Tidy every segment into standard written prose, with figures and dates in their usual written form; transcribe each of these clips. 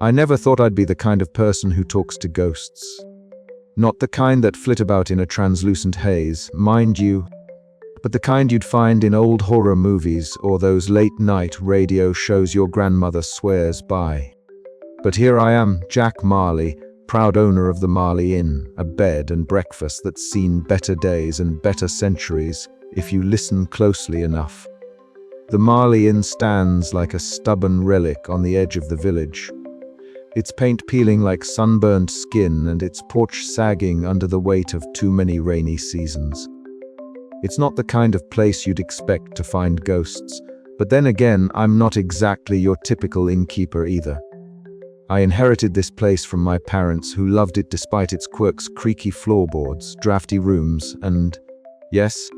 I never thought I'd be the kind of person who talks to ghosts. Not the kind that flit about in a translucent haze, mind you, but the kind you'd find in old horror movies or those late-night radio shows your grandmother swears by. But here I am, Jack Marley, proud owner of the Marley Inn, a bed and breakfast that's seen better days and better centuries if you listen closely enough. The Marley Inn stands like a stubborn relic on the edge of the village. Its paint peeling like sunburned skin and its porch sagging under the weight of too many rainy seasons. It's not the kind of place you'd expect to find ghosts, but then again, I'm not exactly your typical innkeeper either. I inherited this place from my parents who loved it despite its quirks: creaky floorboards, drafty rooms, and, yes,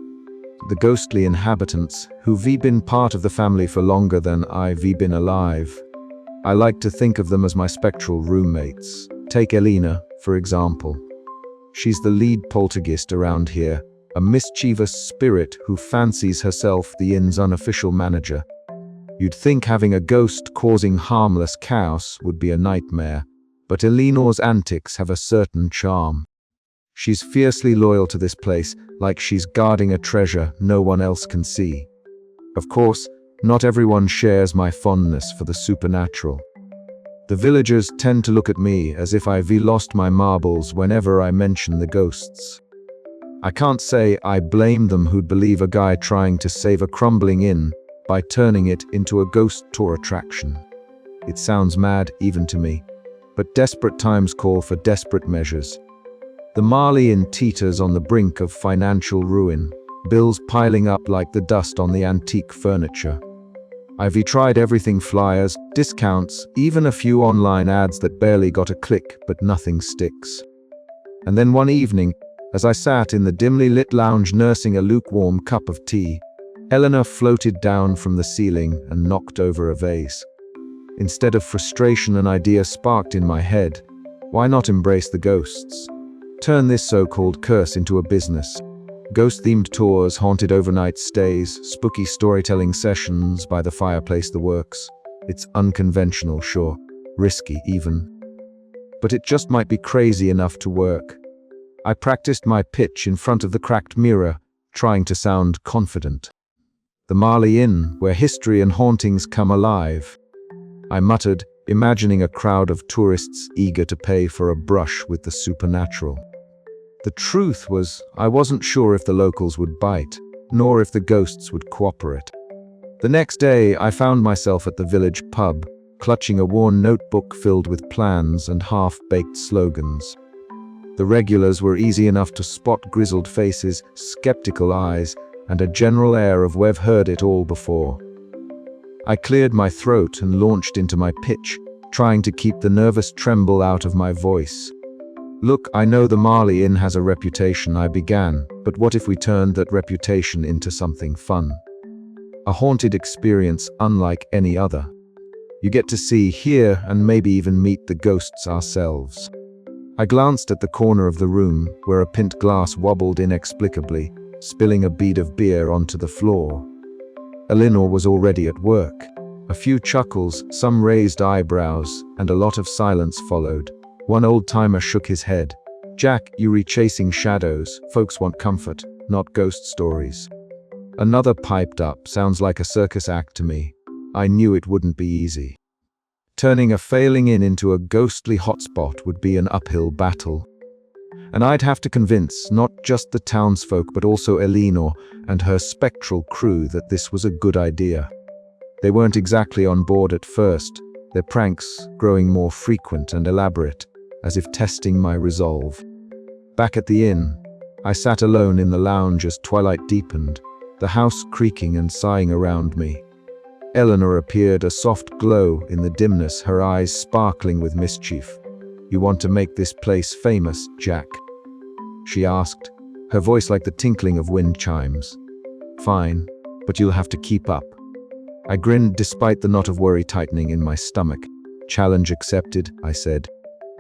the ghostly inhabitants who've been part of the family for longer than I've been alive. I like to think of them as my spectral roommates. Take Eleanor, for example. She's the lead poltergeist around here, a mischievous spirit who fancies herself the inn's unofficial manager. You'd think having a ghost causing harmless chaos would be a nightmare, but Eleanor's antics have a certain charm. She's fiercely loyal to this place, like she's guarding a treasure no one else can see. Of course, not everyone shares my fondness for the supernatural. The villagers tend to look at me as if I've lost my marbles whenever I mention the ghosts. I can't say I blame them who'd believe a guy trying to save a crumbling inn by turning it into a ghost tour attraction. It sounds mad even to me, but desperate times call for desperate measures. The Marley Inn teeters on the brink of financial ruin, bills piling up like the dust on the antique furniture. I've tried everything: flyers, discounts, even a few online ads that barely got a click, but nothing sticks. And then one evening, as I sat in the dimly lit lounge nursing a lukewarm cup of tea, Eleanor floated down from the ceiling and knocked over a vase. Instead of frustration, an idea sparked in my head. Why not embrace the ghosts? Turn this so-called curse into a business. Ghost-themed tours, haunted overnight stays, spooky storytelling sessions by the fireplace, the works. It's unconventional, sure, risky even. But it just might be crazy enough to work. I practiced my pitch in front of the cracked mirror, trying to sound confident. The Marley Inn, where history and hauntings come alive. I muttered, imagining a crowd of tourists eager to pay for a brush with the supernatural. The truth was, I wasn't sure if the locals would bite, nor if the ghosts would cooperate. The next day, I found myself at the village pub, clutching a worn notebook filled with plans and half-baked slogans. The regulars were easy enough to spot: grizzled faces, skeptical eyes, and a general air of "we've heard it all before." I cleared my throat and launched into my pitch, trying to keep the nervous tremble out of my voice. "Look, I know the Marley Inn has a reputation," I began, "but what if we turned that reputation into something fun? A haunted experience unlike any other. You get to see, hear, and maybe even meet the ghosts ourselves." I glanced at the corner of the room, where a pint glass wobbled inexplicably, spilling a bead of beer onto the floor. Eleanor was already at work. A few chuckles, some raised eyebrows, and a lot of silence followed. One old-timer shook his head. "Jack, you're chasing shadows. Folks want comfort, not ghost stories." Another piped up, "Sounds like a circus act to me." I knew it wouldn't be easy. Turning a failing inn into a ghostly hotspot would be an uphill battle. And I'd have to convince not just the townsfolk but also Eleanor and her spectral crew that this was a good idea. They weren't exactly on board at first, their pranks growing more frequent and elaborate, as if testing my resolve. Back at the inn, I sat alone in the lounge as twilight deepened, the house creaking and sighing around me. Eleanor appeared, a soft glow in the dimness, her eyes sparkling with mischief. "You want to make this place famous, Jack?" she asked, her voice like the tinkling of wind chimes. "Fine, but you'll have to keep up." I grinned despite the knot of worry tightening in my stomach. "Challenge accepted," I said.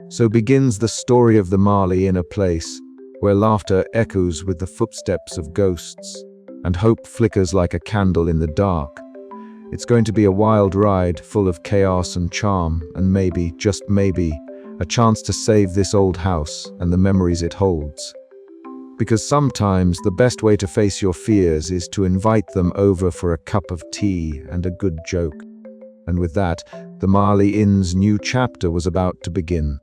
So begins the story of the Marley Inn, a place where laughter echoes with the footsteps of ghosts, and hope flickers like a candle in the dark. It's going to be a wild ride, full of chaos and charm, and maybe, just maybe, a chance to save this old house and the memories it holds. Because sometimes the best way to face your fears is to invite them over for a cup of tea and a good joke. And with that, the Marley Inn's new chapter was about to begin.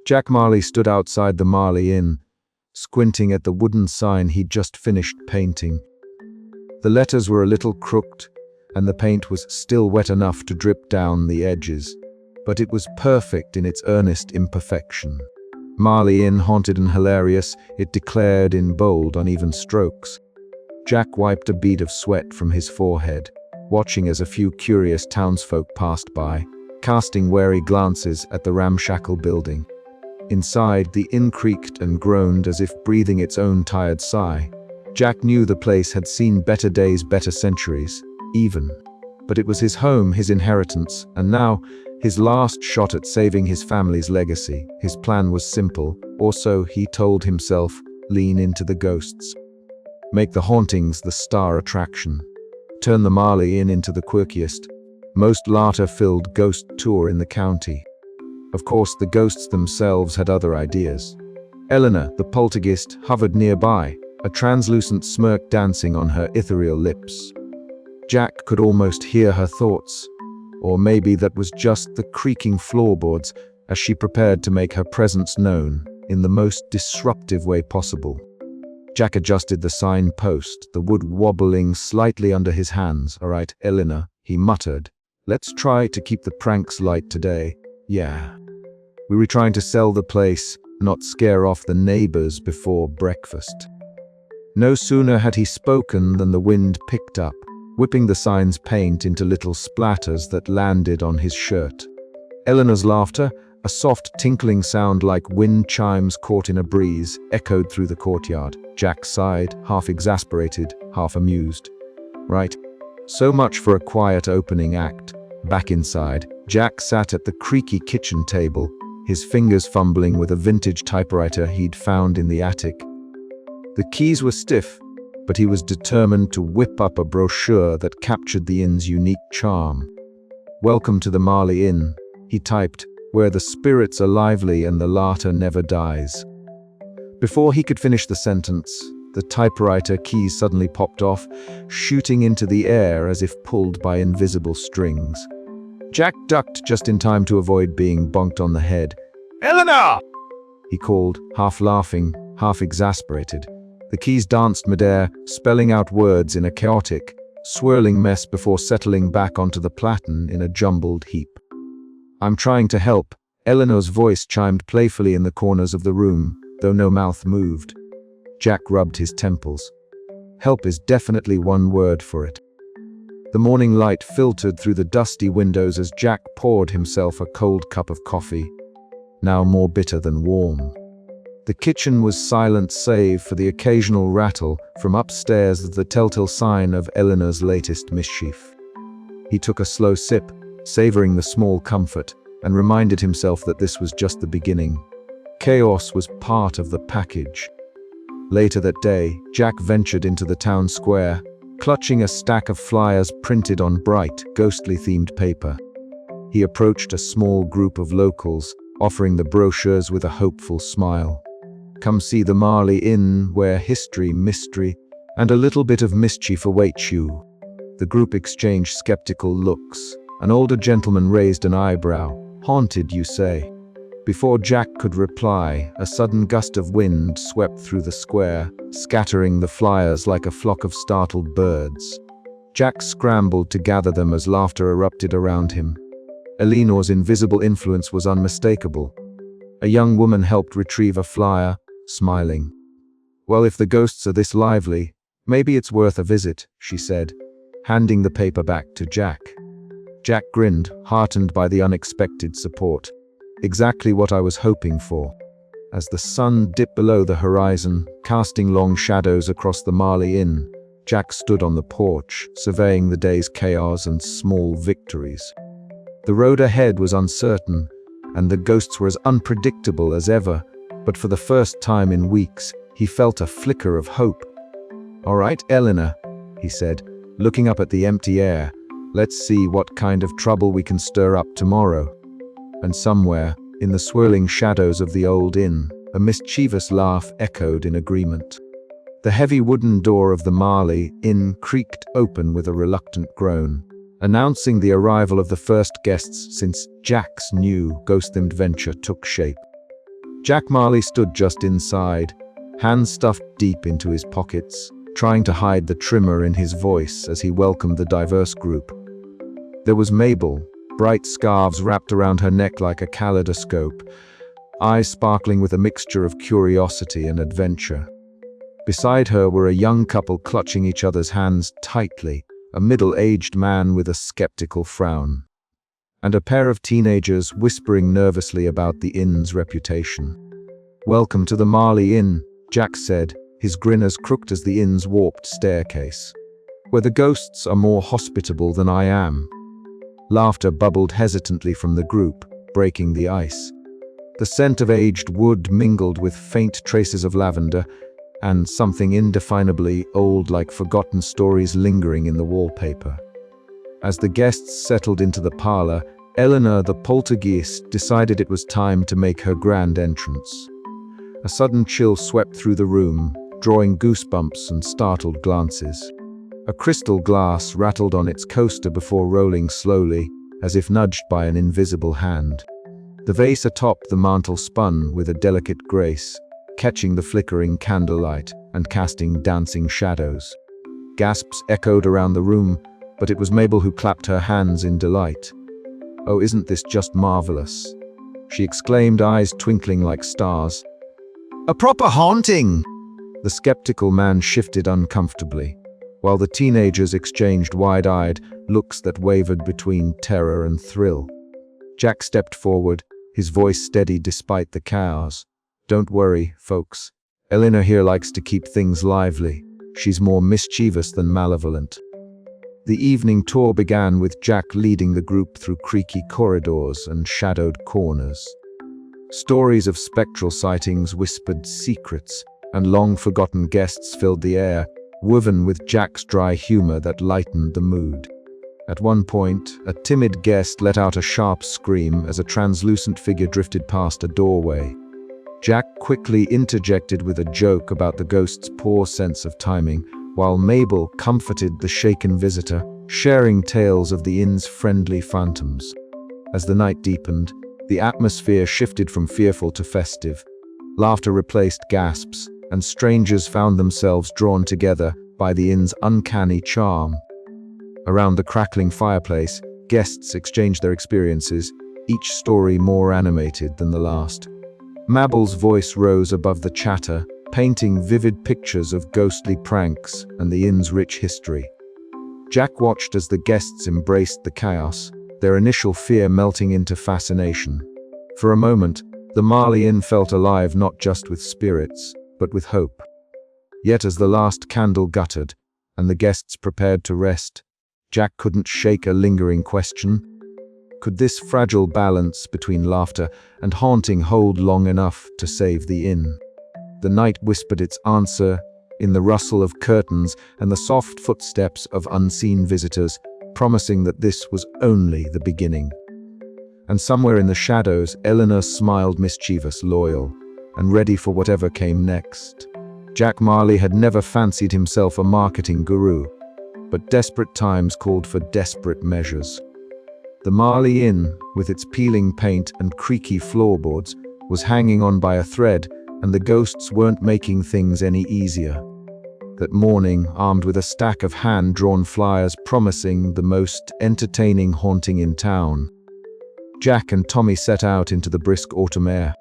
Jack Marley stood outside the Marley Inn, squinting at the wooden sign he'd just finished painting. The letters were a little crooked, and the paint was still wet enough to drip down the edges, but it was perfect in its earnest imperfection. Marley Inn, haunted and hilarious, it declared in bold, uneven strokes. Jack wiped a bead of sweat from his forehead, watching as a few curious townsfolk passed by, casting wary glances at the ramshackle building. Inside, the inn creaked and groaned as if breathing its own tired sigh. Jack knew the place had seen better days, better centuries, even. But it was his home, his inheritance, and now, his last shot at saving his family's legacy. His plan was simple, or so he told himself: lean into the ghosts. Make the hauntings the star attraction. Turn the Marley Inn into the quirkiest, most laughter-filled ghost tour in the county. Of course, the ghosts themselves had other ideas. Eleanor, the poltergeist, hovered nearby, a translucent smirk dancing on her ethereal lips. Jack could almost hear her thoughts. Or maybe that was just the creaking floorboards as she prepared to make her presence known in the most disruptive way possible. Jack adjusted the signpost, the wood wobbling slightly under his hands. "All right, Eleanor," he muttered. "Let's try to keep the pranks light today. Yeah. We were trying to sell the place, not scare off the neighbors before breakfast." No sooner had he spoken than the wind picked up, whipping the sign's paint into little splatters that landed on his shirt. Eleanor's laughter, a soft tinkling sound like wind chimes caught in a breeze, echoed through the courtyard. Jack sighed, half exasperated, half amused. Right. So much for a quiet opening act. Back inside, Jack sat at the creaky kitchen table, his fingers fumbling with a vintage typewriter he'd found in the attic. The keys were stiff, but he was determined to whip up a brochure that captured the inn's unique charm. "Welcome to the Marley Inn," he typed, "where the spirits are lively and the laughter never dies." Before he could finish the sentence, the typewriter keys suddenly popped off, shooting into the air as if pulled by invisible strings. Jack ducked just in time to avoid being bonked on the head. "Eleanor!" he called, half laughing, half exasperated. The keys danced midair, spelling out words in a chaotic, swirling mess before settling back onto the platen in a jumbled heap. "I'm trying to help," Eleanor's voice chimed playfully in the corners of the room, though no mouth moved. Jack rubbed his temples. Help is definitely one word for it. The morning light filtered through the dusty windows as Jack poured himself a cold cup of coffee, now more bitter than warm. The kitchen was silent save for the occasional rattle from upstairs, the telltale sign of Eleanor's latest mischief. He took a slow sip, savoring the small comfort, and reminded himself that this was just the beginning. Chaos was part of the package. Later that day, Jack ventured into the town square, clutching a stack of flyers printed on bright, ghostly-themed paper. He approached a small group of locals, offering the brochures with a hopeful smile. "Come see the Marley Inn, where history, mystery, and a little bit of mischief awaits you." The group exchanged skeptical looks. An older gentleman raised an eyebrow. "Haunted, you say?" Before Jack could reply, a sudden gust of wind swept through the square, scattering the flyers like a flock of startled birds. Jack scrambled to gather them as laughter erupted around him. Eleanor's invisible influence was unmistakable. A young woman helped retrieve a flyer, smiling. "Well, if the ghosts are this lively, maybe it's worth a visit," she said, handing the paper back to Jack. Jack grinned, heartened by the unexpected support. Exactly what I was hoping for. As the sun dipped below the horizon, casting long shadows across the Marley Inn, Jack stood on the porch, surveying the day's chaos and small victories. The road ahead was uncertain, and the ghosts were as unpredictable as ever, but for the first time in weeks, he felt a flicker of hope. "All right, Eleanor," he said, looking up at the empty air, Let's see what kind of trouble we can stir up tomorrow." And somewhere, in the swirling shadows of the old inn, a mischievous laugh echoed in agreement. The heavy wooden door of the Marley Inn creaked open with a reluctant groan, announcing the arrival of the first guests since Jack's new ghost-themed venture took shape. Jack Marley stood just inside, hands stuffed deep into his pockets, trying to hide the tremor in his voice as he welcomed the diverse group. There was Mabel, bright scarves wrapped around her neck like a kaleidoscope, eyes sparkling with a mixture of curiosity and adventure. Beside her were a young couple clutching each other's hands tightly, a middle-aged man with a skeptical frown, and a pair of teenagers whispering nervously about the inn's reputation. "Welcome to the Marley Inn," Jack said, his grin as crooked as the inn's warped staircase. "Where the ghosts are more hospitable than I am." Laughter bubbled hesitantly from the group, breaking the ice. The scent of aged wood mingled with faint traces of lavender, and something indefinably old like forgotten stories lingering in the wallpaper. As the guests settled into the parlor, Eleanor the poltergeist decided it was time to make her grand entrance. A sudden chill swept through the room, drawing goosebumps and startled glances. A crystal glass rattled on its coaster before rolling slowly, as if nudged by an invisible hand. The vase atop the mantel spun with a delicate grace, catching the flickering candlelight and casting dancing shadows. Gasps echoed around the room, but it was Mabel who clapped her hands in delight. "Oh, isn't this just marvelous?" she exclaimed, eyes twinkling like stars. "A proper haunting!" The skeptical man shifted uncomfortably, while the teenagers exchanged wide-eyed looks that wavered between terror and thrill. Jack stepped forward, his voice steady despite the chaos. "Don't worry, folks. Eleanor here likes to keep things lively. She's more mischievous than malevolent." The evening tour began with Jack leading the group through creaky corridors and shadowed corners. Stories of spectral sightings whispered secrets, and long-forgotten guests filled the air, woven with Jack's dry humor that lightened the mood. At one point, a timid guest let out a sharp scream as a translucent figure drifted past a doorway. Jack quickly interjected with a joke about the ghost's poor sense of timing, while Mabel comforted the shaken visitor, sharing tales of the inn's friendly phantoms. As the night deepened, the atmosphere shifted from fearful to festive. Laughter replaced gasps, and strangers found themselves drawn together by the inn's uncanny charm. Around the crackling fireplace, guests exchanged their experiences, each story more animated than the last. Mabel's voice rose above the chatter, painting vivid pictures of ghostly pranks and the inn's rich history. Jack watched as the guests embraced the chaos, their initial fear melting into fascination. For a moment, the Marley Inn felt alive not just with spirits, but with hope. Yet as the last candle guttered, and the guests prepared to rest, Jack couldn't shake a lingering question. Could this fragile balance between laughter and haunting hold long enough to save the inn? The night whispered its answer in the rustle of curtains and the soft footsteps of unseen visitors, promising that this was only the beginning. And somewhere in the shadows, Eleanor smiled, mischievous, loyal, and ready for whatever came next. Jack Marley had never fancied himself a marketing guru, but desperate times called for desperate measures. The Marley Inn, with its peeling paint and creaky floorboards, was hanging on by a thread, and the ghosts weren't making things any easier. That morning, armed with a stack of hand-drawn flyers promising the most entertaining haunting in town, Jack and Tommy set out into the brisk autumn air.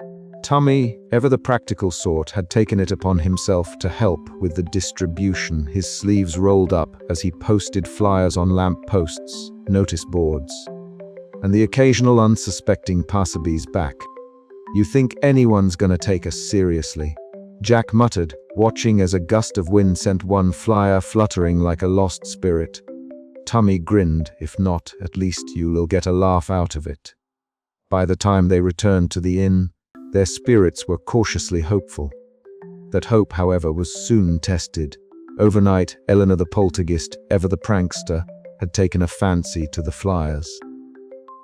Tommy, ever the practical sort, had taken it upon himself to help with the distribution, his sleeves rolled up as he posted flyers on lamp posts, notice boards, and the occasional unsuspecting passerby's back. "You think anyone's gonna take us seriously?" Jack muttered, watching as a gust of wind sent one flyer fluttering like a lost spirit. Tommy grinned. "If not, at least you'll get a laugh out of it." By the time they returned to the inn, their spirits were cautiously hopeful. That hope, however, was soon tested. Overnight, Eleanor the poltergeist, ever the prankster, had taken a fancy to the flyers.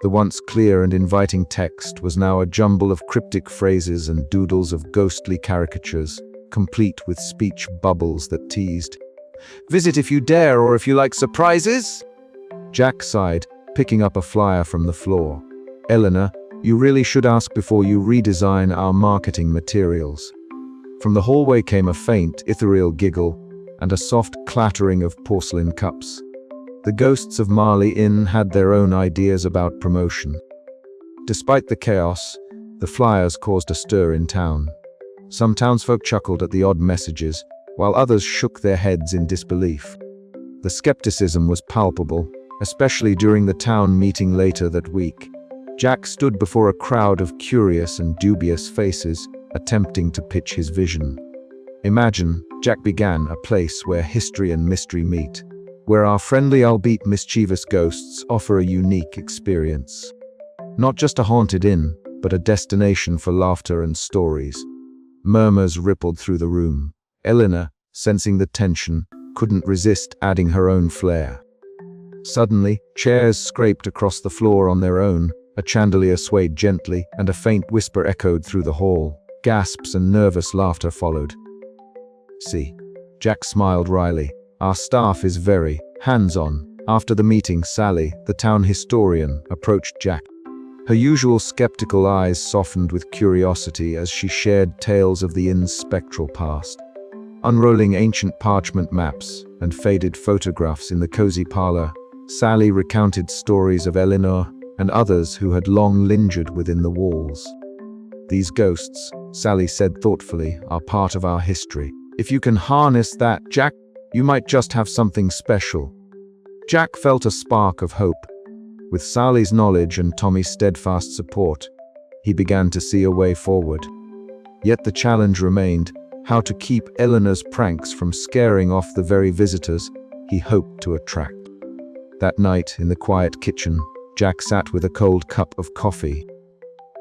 The once clear and inviting text was now a jumble of cryptic phrases and doodles of ghostly caricatures, complete with speech bubbles that teased, "Visit if you dare, or if you like surprises." Jack sighed, picking up a flyer from the floor. "Eleanor, you really should ask before you redesign our marketing materials." From the hallway came a faint, ethereal giggle and a soft clattering of porcelain cups. The ghosts of Marley Inn had their own ideas about promotion. Despite the chaos, the flyers caused a stir in town. Some townsfolk chuckled at the odd messages, while others shook their heads in disbelief. The skepticism was palpable, especially during the town meeting later that week. Jack stood before a crowd of curious and dubious faces, attempting to pitch his vision. "Imagine," Jack began, "a place where history and mystery meet, where our friendly albeit mischievous ghosts offer a unique experience. Not just a haunted inn, but a destination for laughter and stories." Murmurs rippled through the room. Eleanor, sensing the tension, couldn't resist adding her own flair. Suddenly, chairs scraped across the floor on their own, a chandelier swayed gently, and a faint whisper echoed through the hall. Gasps and nervous laughter followed. "See," Jack smiled wryly, "our staff is very hands-on." After the meeting, Sally, the town historian, approached Jack. Her usual skeptical eyes softened with curiosity as she shared tales of the inn's spectral past. Unrolling ancient parchment maps and faded photographs in the cozy parlor, Sally recounted stories of Eleanor and others who had long lingered within the walls. "These ghosts," Sally said thoughtfully, "are part of our history. If you can harness that, Jack, you might just have something special." Jack felt a spark of hope. With Sally's knowledge and Tommy's steadfast support, he began to see a way forward. Yet the challenge remained: how to keep Eleanor's pranks from scaring off the very visitors he hoped to attract. That night, in the quiet kitchen, Jack sat with a cold cup of coffee.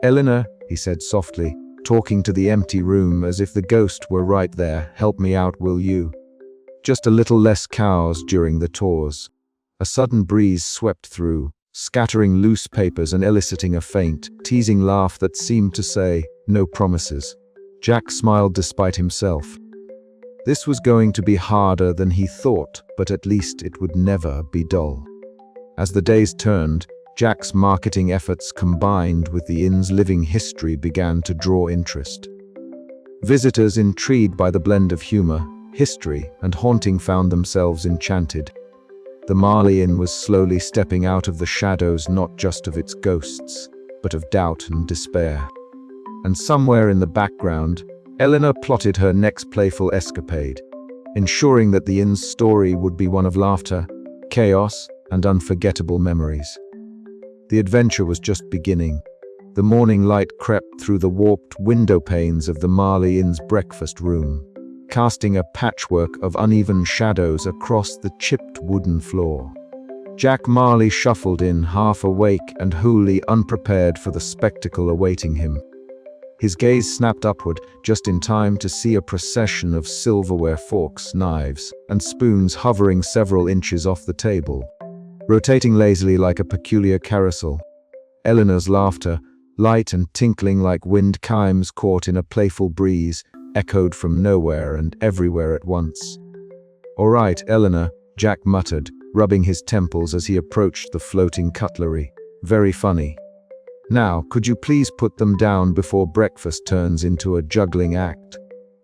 "Eleanor," he said softly, talking to the empty room as if the ghost were right there, "help me out, will you? Just a little less cows during the tours." A sudden breeze swept through, scattering loose papers and eliciting a faint, teasing laugh that seemed to say, "No promises." Jack smiled despite himself. This was going to be harder than he thought, but at least it would never be dull. As the days turned, Jack's marketing efforts combined with the inn's living history began to draw interest. Visitors intrigued by the blend of humor, history, and haunting found themselves enchanted. The Marley Inn was slowly stepping out of the shadows, not just of its ghosts, but of doubt and despair. And somewhere in the background, Eleanor plotted her next playful escapade, ensuring that the inn's story would be one of laughter, chaos, and unforgettable memories. The adventure was just beginning. The morning light crept through the warped window panes of the Marley Inn's breakfast room, casting a patchwork of uneven shadows across the chipped wooden floor. Jack Marley shuffled in, half awake and wholly unprepared for the spectacle awaiting him. His gaze snapped upward, just in time to see a procession of silverware, forks, knives, and spoons hovering several inches off the table, rotating lazily like a peculiar carousel. Eleanor's laughter, light and tinkling like wind chimes caught in a playful breeze, echoed from nowhere and everywhere at once. "All right, Eleanor," Jack muttered, rubbing his temples as he approached the floating cutlery. "Very funny. Now, could you please put them down before breakfast turns into a juggling act?"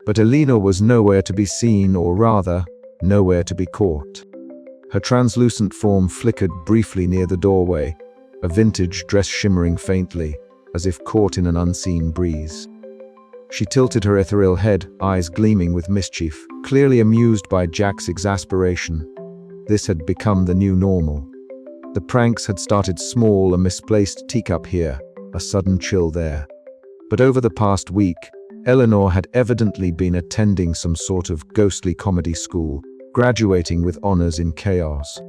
But Eleanor was nowhere to be seen, or rather, nowhere to be caught. Her translucent form flickered briefly near the doorway, a vintage dress shimmering faintly, as if caught in an unseen breeze. She tilted her ethereal head, eyes gleaming with mischief, clearly amused by Jack's exasperation. This had become the new normal. The pranks had started small, a misplaced teacup here, a sudden chill there. But over the past week, Eleanor had evidently been attending some sort of ghostly comedy school, graduating with honors in chaos.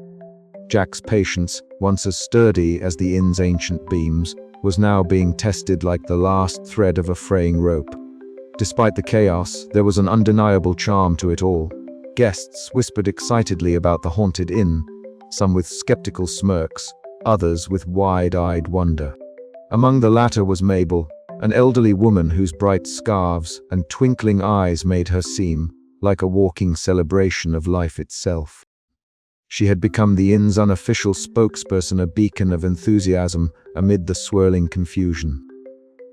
Jack's patience, once as sturdy as the inn's ancient beams, was now being tested like the last thread of a fraying rope. Despite the chaos, there was an undeniable charm to it all. Guests whispered excitedly about the haunted inn, some with skeptical smirks, others with wide-eyed wonder. Among the latter was Mabel, an elderly woman whose bright scarves and twinkling eyes made her seem like a walking celebration of life itself. She had become the inn's unofficial spokesperson, a beacon of enthusiasm amid the swirling confusion.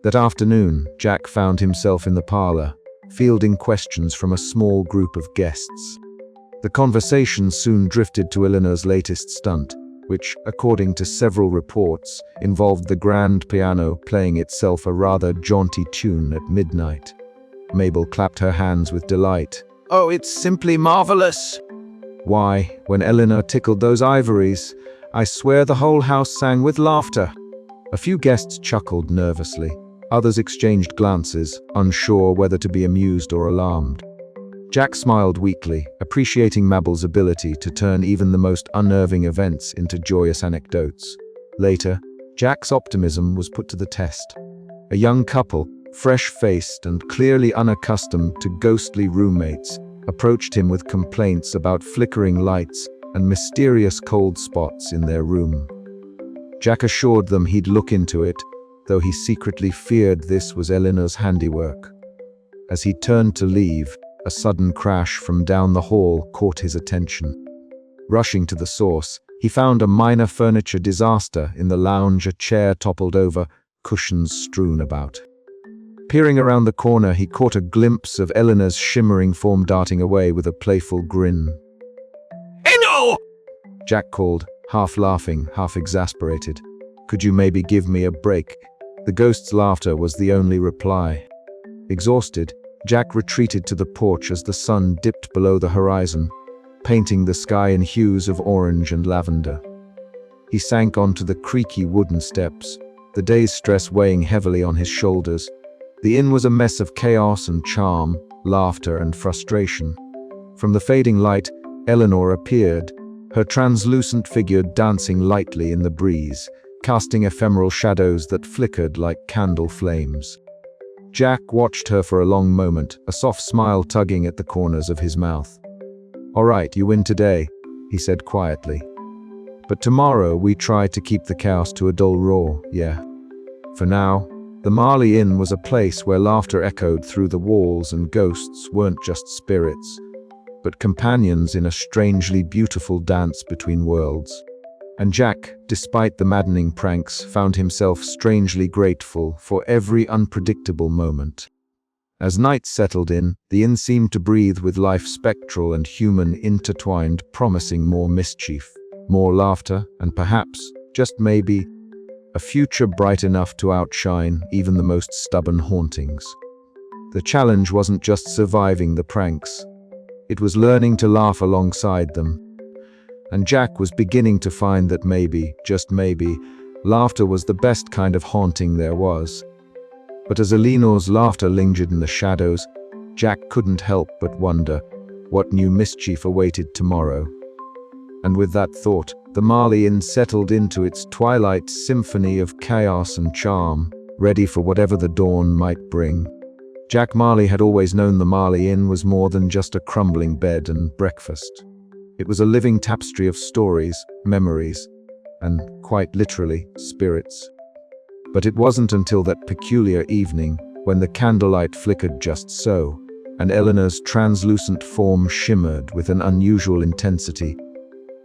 That afternoon, Jack found himself in the parlor, fielding questions from a small group of guests. The conversation soon drifted to Eleanor's latest stunt, which, according to several reports, involved the grand piano playing itself a rather jaunty tune at midnight. Mabel clapped her hands with delight. "Oh, it's simply marvelous! Why, when Eleanor tickled those ivories, I swear the whole house sang with laughter." A few guests chuckled nervously. Others exchanged glances, unsure whether to be amused or alarmed. Jack smiled weakly, appreciating Mabel's ability to turn even the most unnerving events into joyous anecdotes. Later, Jack's optimism was put to the test. A young couple, fresh-faced and clearly unaccustomed to ghostly roommates, approached him with complaints about flickering lights and mysterious cold spots in their room. Jack assured them he'd look into it, though he secretly feared this was Eleanor's handiwork. As he turned to leave, a sudden crash from down the hall caught his attention. Rushing to the source, he found a minor furniture disaster in the lounge, a chair toppled over, cushions strewn about. Peering around the corner, he caught a glimpse of Eleanor's shimmering form darting away with a playful grin. "Eno!" Jack called, half laughing, half exasperated. "Could you maybe give me a break?" The ghost's laughter was the only reply. Exhausted, Jack retreated to the porch as the sun dipped below the horizon, painting the sky in hues of orange and lavender. He sank onto the creaky wooden steps, the day's stress weighing heavily on his shoulders. The inn was a mess of chaos and charm, laughter and frustration. From the fading light, Eleanor appeared, her translucent figure dancing lightly in the breeze, casting ephemeral shadows that flickered like candle flames. Jack watched her for a long moment, a soft smile tugging at the corners of his mouth. "All right, you win today," he said quietly. "But tomorrow we try to keep the chaos to a dull roar, yeah?" For now, the Marley Inn was a place where laughter echoed through the walls and ghosts weren't just spirits, but companions in a strangely beautiful dance between worlds. And Jack, despite the maddening pranks, found himself strangely grateful for every unpredictable moment. As night settled in, the inn seemed to breathe with life, spectral and human intertwined, promising more mischief, more laughter, and perhaps, just maybe, a future bright enough to outshine even the most stubborn hauntings. The challenge wasn't just surviving the pranks. It was learning to laugh alongside them. And Jack was beginning to find that maybe, just maybe, laughter was the best kind of haunting there was. But as Eleanor's laughter lingered in the shadows, Jack couldn't help but wonder what new mischief awaited tomorrow. And with that thought, the Marley Inn settled into its twilight symphony of chaos and charm, ready for whatever the dawn might bring. Jack Marley had always known the Marley Inn was more than just a crumbling bed and breakfast. It was a living tapestry of stories, memories, and, quite literally, spirits. But it wasn't until that peculiar evening, when the candlelight flickered just so, and Eleanor's translucent form shimmered with an unusual intensity,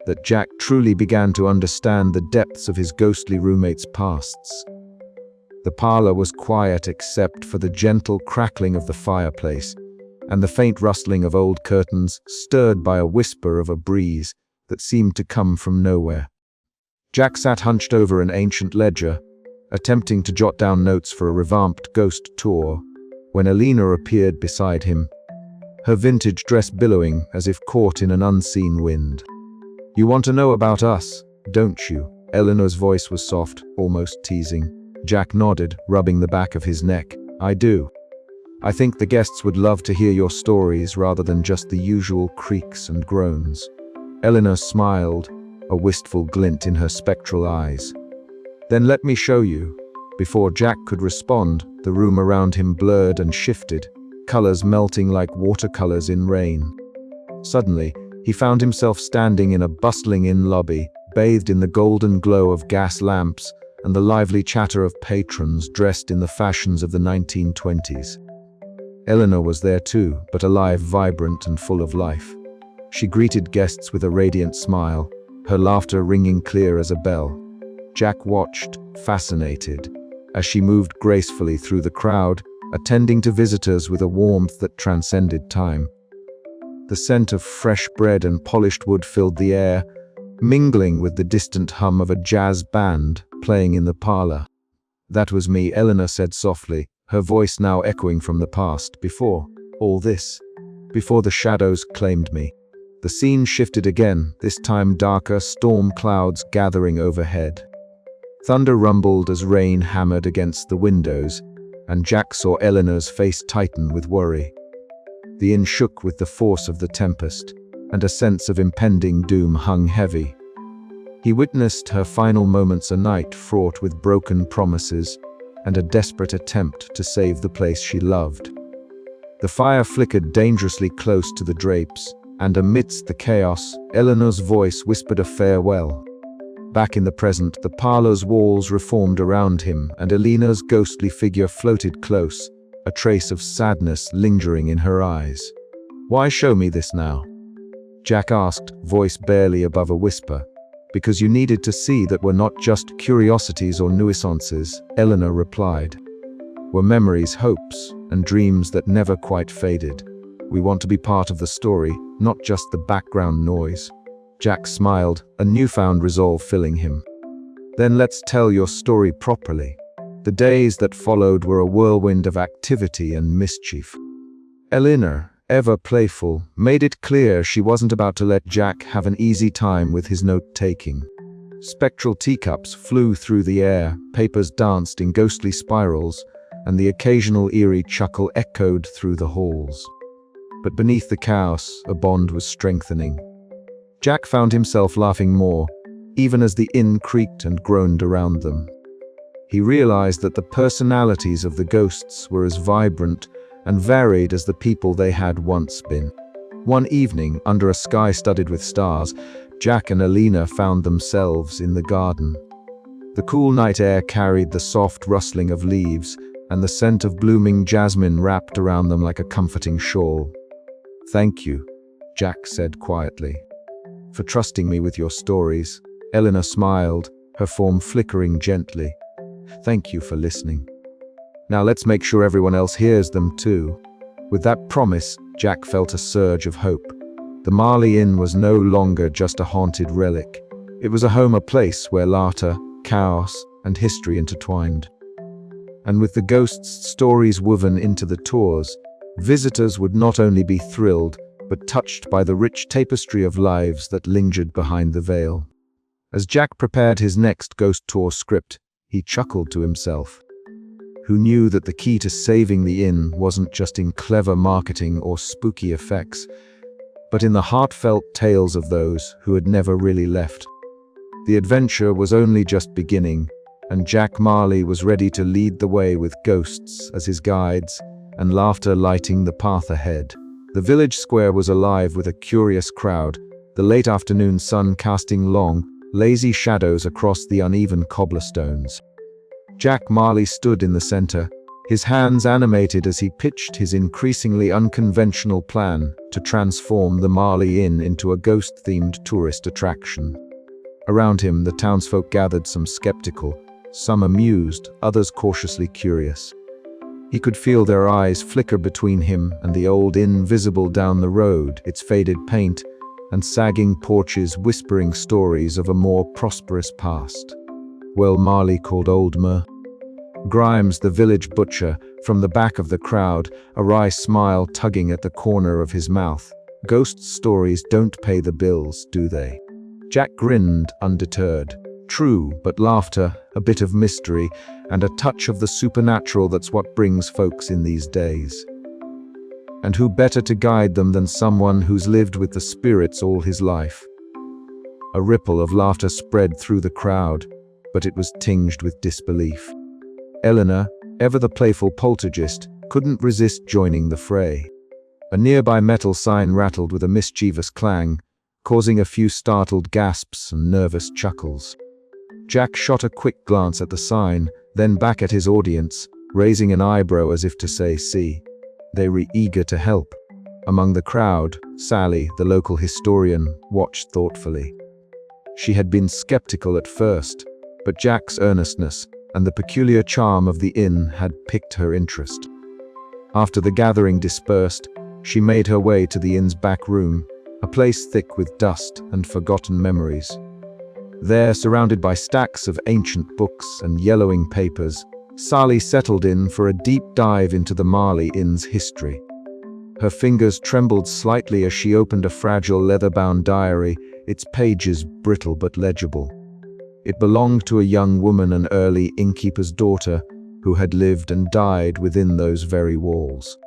that Jack truly began to understand the depths of his ghostly roommate's pasts. The parlor was quiet except for the gentle crackling of the fireplace, and the faint rustling of old curtains stirred by a whisper of a breeze that seemed to come from nowhere. Jack sat hunched over an ancient ledger, attempting to jot down notes for a revamped ghost tour, when Eleanor appeared beside him, her vintage dress billowing as if caught in an unseen wind. "You want to know about us, don't you?" Eleanor's voice was soft, almost teasing. Jack nodded, rubbing the back of his neck. "I do. I think the guests would love to hear your stories rather than just the usual creaks and groans." Eleanor smiled, a wistful glint in her spectral eyes. "Then let me show you." Before Jack could respond, the room around him blurred and shifted, colors melting like watercolors in rain. Suddenly, He found himself standing in a bustling inn lobby, bathed in the golden glow of gas lamps and the lively chatter of patrons dressed in the fashions of the 1920s. Eleanor was there too, but alive, vibrant, and full of life. She greeted guests with a radiant smile, her laughter ringing clear as a bell. Jack watched, fascinated, as she moved gracefully through the crowd, attending to visitors with a warmth that transcended time. The scent of fresh bread and polished wood filled the air, mingling with the distant hum of a jazz band playing in the parlor. "That was me," Eleanor said softly, her voice now echoing from the past. "Before all this, before the shadows claimed me." The scene shifted again, this time darker, storm clouds gathering overhead. Thunder rumbled as rain hammered against the windows, and Jack saw Eleanor's face tighten with worry. The inn shook with the force of the tempest, and a sense of impending doom hung heavy. He witnessed her final moments, a night fraught with broken promises and a desperate attempt to save the place she loved. The fire flickered dangerously close to the drapes, and amidst the chaos, Eleanor's voice whispered a farewell. Back in the present, the parlor's walls reformed around him, and Eleanor's ghostly figure floated close, a trace of sadness lingering in her eyes. "Why show me this now?" Jack asked, voice barely above a whisper. "Because you needed to see that we're not just curiosities or nuisances," Eleanor replied. "We're memories, hopes, and dreams that never quite faded. We want to be part of the story, not just the background noise." Jack smiled, a newfound resolve filling him. "Then let's tell your story properly." The days that followed were a whirlwind of activity and mischief. Eleanor, ever playful, made it clear she wasn't about to let Jack have an easy time with his note-taking. Spectral teacups flew through the air, papers danced in ghostly spirals, and the occasional eerie chuckle echoed through the halls. But beneath the chaos, a bond was strengthening. Jack found himself laughing more, even as the inn creaked and groaned around them. He realized that the personalities of the ghosts were as vibrant and varied as the people they had once been. One evening, under a sky studded with stars, Jack and Eleanor found themselves in the garden. The cool night air carried the soft rustling of leaves, and the scent of blooming jasmine wrapped around them like a comforting shawl. "Thank you," Jack said quietly, "for trusting me with your stories." Eleanor smiled, her form flickering gently. "Thank you for listening. Now let's make sure everyone else hears them too." With that promise, Jack felt a surge of hope. The Marley Inn was no longer just a haunted relic. It was a home, a place where laughter, chaos, and history intertwined. And with the ghosts' stories woven into the tours, visitors would not only be thrilled, but touched by the rich tapestry of lives that lingered behind the veil. As Jack prepared his next ghost tour script, he chuckled to himself. Who knew that the key to saving the inn wasn't just in clever marketing or spooky effects, but in the heartfelt tales of those who had never really left? The adventure was only just beginning, and Jack Marley was ready to lead the way with ghosts as his guides and laughter lighting the path ahead. The village square was alive with a curious crowd, the late afternoon sun casting long, lazy shadows across the uneven cobblestones. Jack Marley stood in the center, his hands animated as he pitched his increasingly unconventional plan to transform the Marley Inn into a ghost-themed tourist attraction. Around him, the townsfolk gathered, some skeptical, some amused, others cautiously curious. He could feel their eyes flicker between him and the old inn visible down the road, its faded paint and sagging porches whispering stories of a more prosperous past. "Well," Marley called old Grimes, the village butcher, from the back of the crowd, a wry smile tugging at the corner of his mouth. "Ghost stories don't pay the bills, do they?" Jack grinned, undeterred. True, but laughter, a bit of mystery, and a touch of the supernatural, that's what brings folks in these days. And who better to guide them than someone who's lived with the spirits all his life? A ripple of laughter spread through the crowd, but it was tinged with disbelief. Eleanor, ever the playful poltergeist, couldn't resist joining the fray. A nearby metal sign rattled with a mischievous clang, causing a few startled gasps and nervous chuckles. Jack shot a quick glance at the sign, then back at his audience, raising an eyebrow as if to say, "See." They were eager to help. Among the crowd, Sally, the local historian, watched thoughtfully. She had been skeptical at first, but Jack's earnestness and the peculiar charm of the inn had piqued her interest. After the gathering dispersed, she made her way to the inn's back room, a place thick with dust and forgotten memories. There, surrounded by stacks of ancient books and yellowing papers, Sally settled in for a deep dive into the Marley Inn's history. Her fingers trembled slightly as she opened a fragile leather-bound diary, its pages brittle but legible. It belonged to a young woman, an early innkeeper's daughter, who had lived and died within those very walls.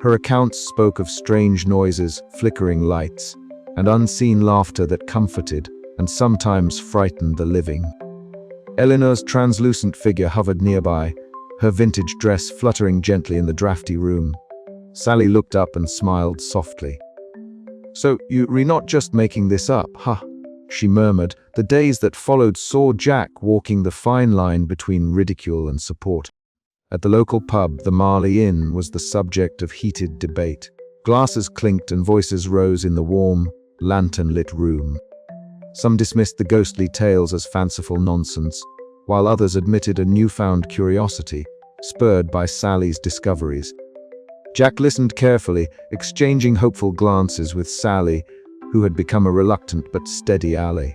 Her accounts spoke of strange noises, flickering lights, and unseen laughter that comforted and sometimes frightened the living. Eleanor's translucent figure hovered nearby, her vintage dress fluttering gently in the drafty room. Sally looked up and smiled softly. "So you're not just making this up, huh?" she murmured. The days that followed saw Jack walking the fine line between ridicule and support. At the local pub, the Marley Inn was the subject of heated debate. Glasses clinked and voices rose in the warm, lantern-lit room. Some dismissed the ghostly tales as fanciful nonsense, while others admitted a newfound curiosity, spurred by Sally's discoveries. Jack listened carefully, exchanging hopeful glances with Sally, who had become a reluctant but steady ally.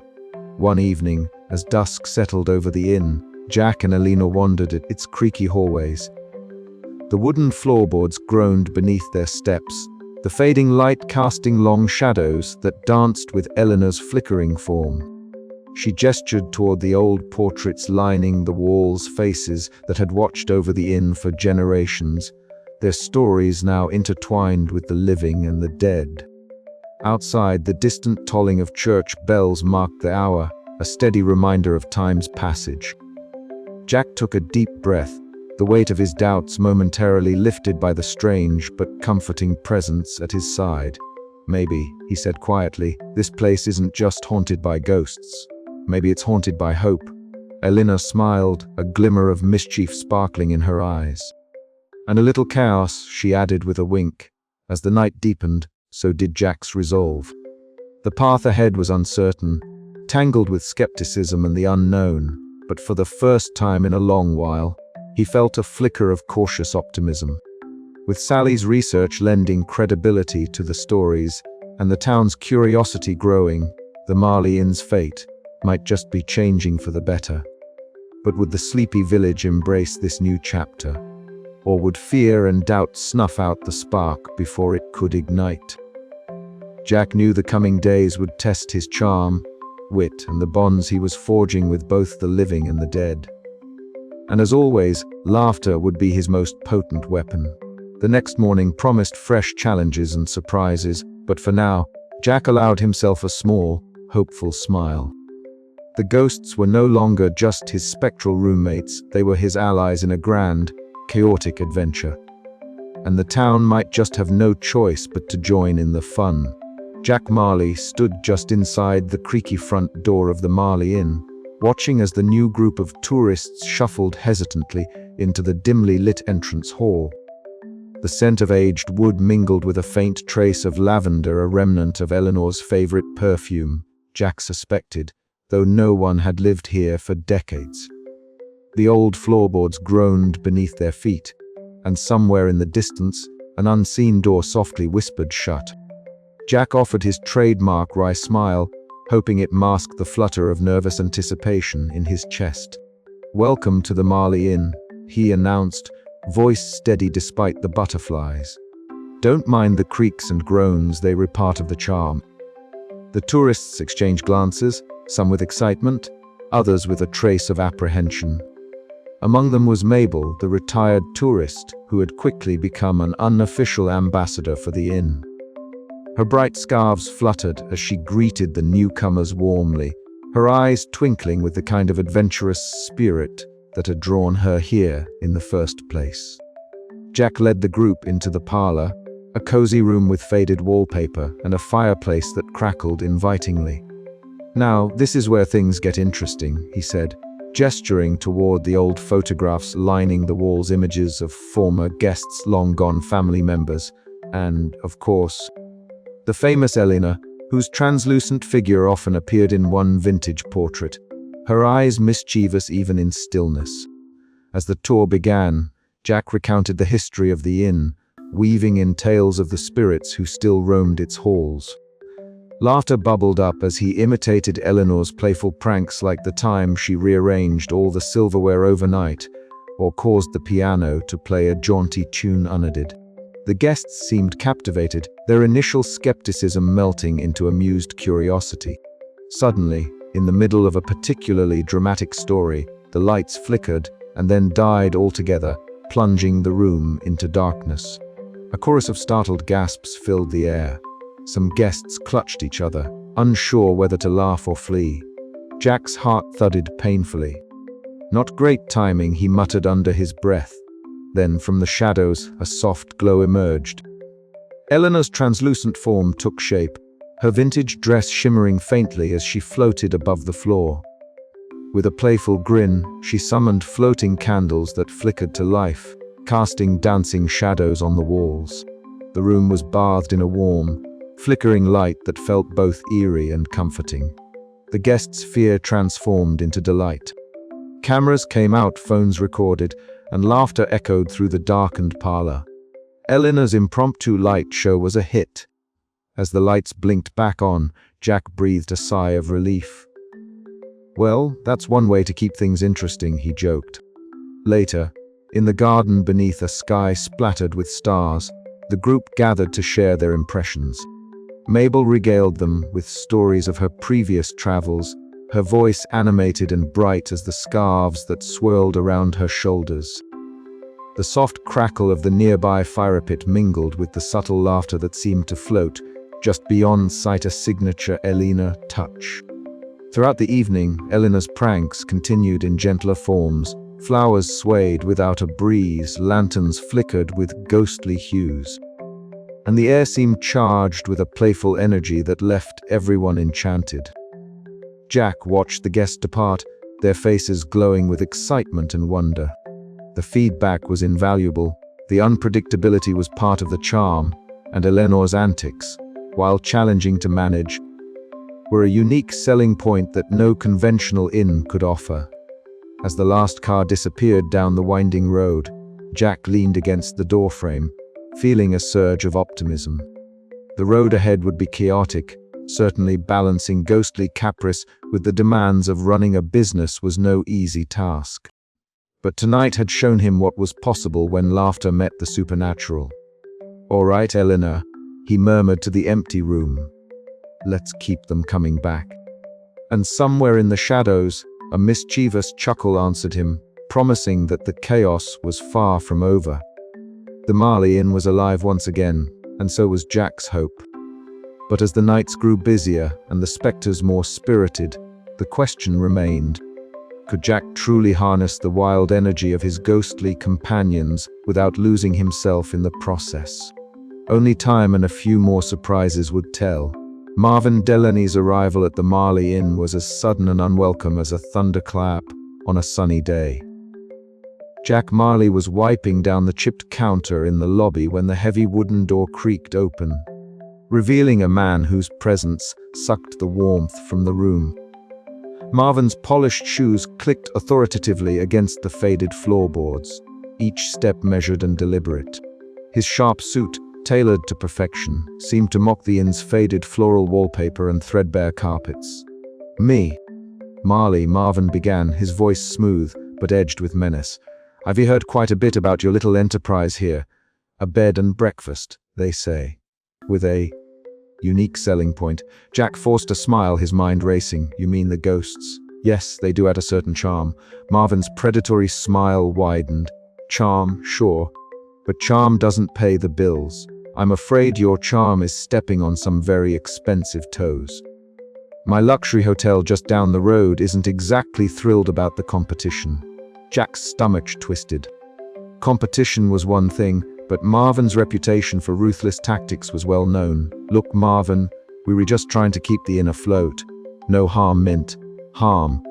One evening, as dusk settled over the inn, Jack and Eleanor wandered at its creaky hallways. The wooden floorboards groaned beneath their steps, the fading light casting long shadows that danced with Eleanor's flickering form. She gestured toward the old portraits lining the walls, faces that had watched over the inn for generations, their stories now intertwined with the living and the dead. Outside, the distant tolling of church bells marked the hour, a steady reminder of time's passage. Jack took a deep breath, the weight of his doubts momentarily lifted by the strange but comforting presence at his side. "Maybe," he said quietly, "this place isn't just haunted by ghosts. Maybe it's haunted by hope." Eleanor smiled, a glimmer of mischief sparkling in her eyes. "And a little chaos," she added with a wink. As the night deepened, so did Jack's resolve. The path ahead was uncertain, tangled with skepticism and the unknown, but for the first time in a long while, he felt a flicker of cautious optimism. With Sally's research lending credibility to the stories, and the town's curiosity growing, the Marley Inn's fate might just be changing for the better. But would the sleepy village embrace this new chapter? Or would fear and doubt snuff out the spark before it could ignite? Jack knew the coming days would test his charm, wit, and the bonds he was forging with both the living and the dead. And as always, laughter would be his most potent weapon. The next morning promised fresh challenges and surprises, but for now, Jack allowed himself a small, hopeful smile. The ghosts were no longer just his spectral roommates, they were his allies in a grand, chaotic adventure. And the town might just have no choice but to join in the fun. Jack Marley stood just inside the creaky front door of the Marley Inn, watching as the new group of tourists shuffled hesitantly into the dimly lit entrance hall. The scent of aged wood mingled with a faint trace of lavender, a remnant of Eleanor's favorite perfume, Jack suspected, though no one had lived here for decades. The old floorboards groaned beneath their feet, and somewhere in the distance, an unseen door softly whispered shut. Jack offered his trademark wry smile, hoping it masked the flutter of nervous anticipation in his chest. "Welcome to the Marley Inn," he announced, voice steady despite the butterflies. "Don't mind the creaks and groans, they were part of the charm." The tourists exchanged glances, some with excitement, others with a trace of apprehension. Among them was Mabel, the retired tourist, who had quickly become an unofficial ambassador for the inn. Her bright scarves fluttered as she greeted the newcomers warmly, her eyes twinkling with the kind of adventurous spirit that had drawn her here in the first place. Jack led the group into the parlor, a cozy room with faded wallpaper and a fireplace that crackled invitingly. "Now, this is where things get interesting," he said, gesturing toward the old photographs lining the walls, images of former guests, long-gone family members, and, of course, the famous Eleanor, whose translucent figure often appeared in one vintage portrait, her eyes mischievous even in stillness. As the tour began, Jack recounted the history of the inn, weaving in tales of the spirits who still roamed its halls. Laughter bubbled up as he imitated Eleanor's playful pranks, like the time she rearranged all the silverware overnight or caused the piano to play a jaunty tune unaided. The guests seemed captivated, their initial skepticism melting into amused curiosity. Suddenly, in the middle of a particularly dramatic story, the lights flickered and then died altogether, plunging the room into darkness. A chorus of startled gasps filled the air. Some guests clutched each other, unsure whether to laugh or flee. Jack's heart thudded painfully. "Not great timing," he muttered under his breath. Then, from the shadows, a soft glow emerged. Eleanor's translucent form took shape, her vintage dress shimmering faintly as she floated above the floor. With a playful grin, she summoned floating candles that flickered to life, casting dancing shadows on the walls. The room was bathed in a warm, flickering light that felt both eerie and comforting. The guests' fear transformed into delight. Cameras came out, phones recorded, and laughter echoed through the darkened parlor. Eleanor's impromptu light show was a hit. As the lights blinked back on, Jack breathed a sigh of relief. "Well, that's one way to keep things interesting," he joked. Later, in the garden beneath a sky splattered with stars, the group gathered to share their impressions. Mabel regaled them with stories of her previous travels, her voice animated and bright as the scarves that swirled around her shoulders. The soft crackle of the nearby fire pit mingled with the subtle laughter that seemed to float just beyond sight, a signature Eleanor touch. Throughout the evening, Eleanor's pranks continued in gentler forms. Flowers swayed without a breeze, lanterns flickered with ghostly hues, and the air seemed charged with a playful energy that left everyone enchanted. Jack watched the guests depart, their faces glowing with excitement and wonder. The feedback was invaluable, the unpredictability was part of the charm, and Eleanor's antics, while challenging to manage, were a unique selling point that no conventional inn could offer. As the last car disappeared down the winding road, Jack leaned against the doorframe, feeling a surge of optimism. The road ahead would be chaotic, certainly balancing ghostly caprice with the demands of running a business was no easy task. But tonight had shown him what was possible when laughter met the supernatural. "All right, Eleanor," he murmured to the empty room. "Let's keep them coming back." And somewhere in the shadows, a mischievous chuckle answered him, promising that the chaos was far from over. The Marley Inn was alive once again, and so was Jack's hope. But as the nights grew busier and the specters more spirited, the question remained: could Jack truly harness the wild energy of his ghostly companions without losing himself in the process? Only time and a few more surprises would tell. Marvin Delaney's arrival at the Marley Inn was as sudden and unwelcome as a thunderclap on a sunny day. Jack Marley was wiping down the chipped counter in the lobby when the heavy wooden door creaked open, revealing a man whose presence sucked the warmth from the room. Marvin's polished shoes clicked authoritatively against the faded floorboards, each step measured and deliberate. His sharp suit, tailored to perfection, seemed to mock the inn's faded floral wallpaper and threadbare carpets. "Me, Marley," Marvin began, his voice smooth but edged with menace. "I've heard quite a bit about your little enterprise here. A bed and breakfast, they say. With a unique selling point." Jack forced a smile, his mind racing. "You mean the ghosts?" "Yes, they do add a certain charm." Marvin's predatory smile widened. "Charm, sure. But charm doesn't pay the bills. I'm afraid your charm is stepping on some very expensive toes. My luxury hotel just down the road isn't exactly thrilled about the competition." Jack's stomach twisted. Competition was one thing, but Marvin's reputation for ruthless tactics was well known. "Look, Marvin, we were just trying to keep the inn afloat. No harm meant harm."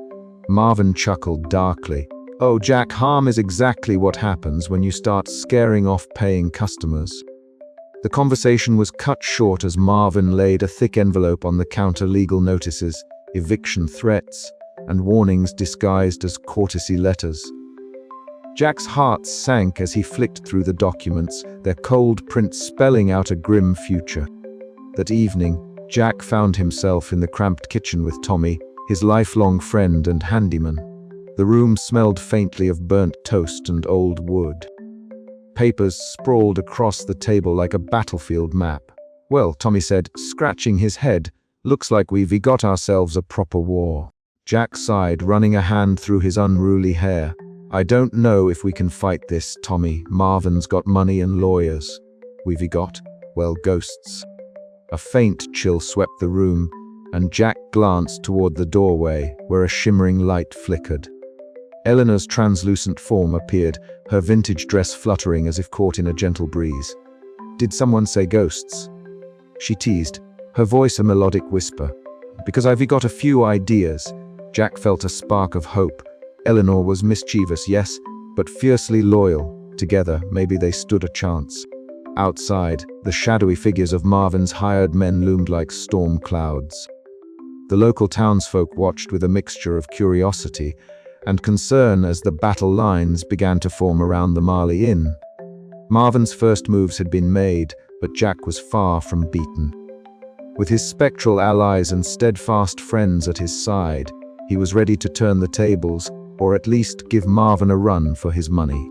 Marvin chuckled darkly. "Oh, Jack, harm is exactly what happens when you start scaring off paying customers." The conversation was cut short as Marvin laid a thick envelope on the counter, legal notices, eviction threats, and warnings disguised as courtesy letters. Jack's heart sank as he flicked through the documents, their cold print spelling out a grim future. That evening, Jack found himself in the cramped kitchen with Tommy, his lifelong friend and handyman. The room smelled faintly of burnt toast and old wood. Papers sprawled across the table like a battlefield map. "Well," Tommy said, scratching his head, "looks like we've got ourselves a proper war." Jack sighed, running a hand through his unruly hair. "I don't know if we can fight this, Tommy. Marvin's got money and lawyers. We've got, well, ghosts." A faint chill swept the room, and Jack glanced toward the doorway, where a shimmering light flickered. Eleanor's translucent form appeared, her vintage dress fluttering as if caught in a gentle breeze. "Did someone say ghosts?" she teased, her voice a melodic whisper. "Because I've got a few ideas." Jack felt a spark of hope. Eleanor was mischievous, yes, but fiercely loyal. Together, maybe they stood a chance. Outside, the shadowy figures of Marvin's hired men loomed like storm clouds. The local townsfolk watched with a mixture of curiosity and concern as the battle lines began to form around the Marley Inn. Marvin's first moves had been made, but Jack was far from beaten. With his spectral allies and steadfast friends at his side, he was ready to turn the tables, or at least give Marvin a run for his money.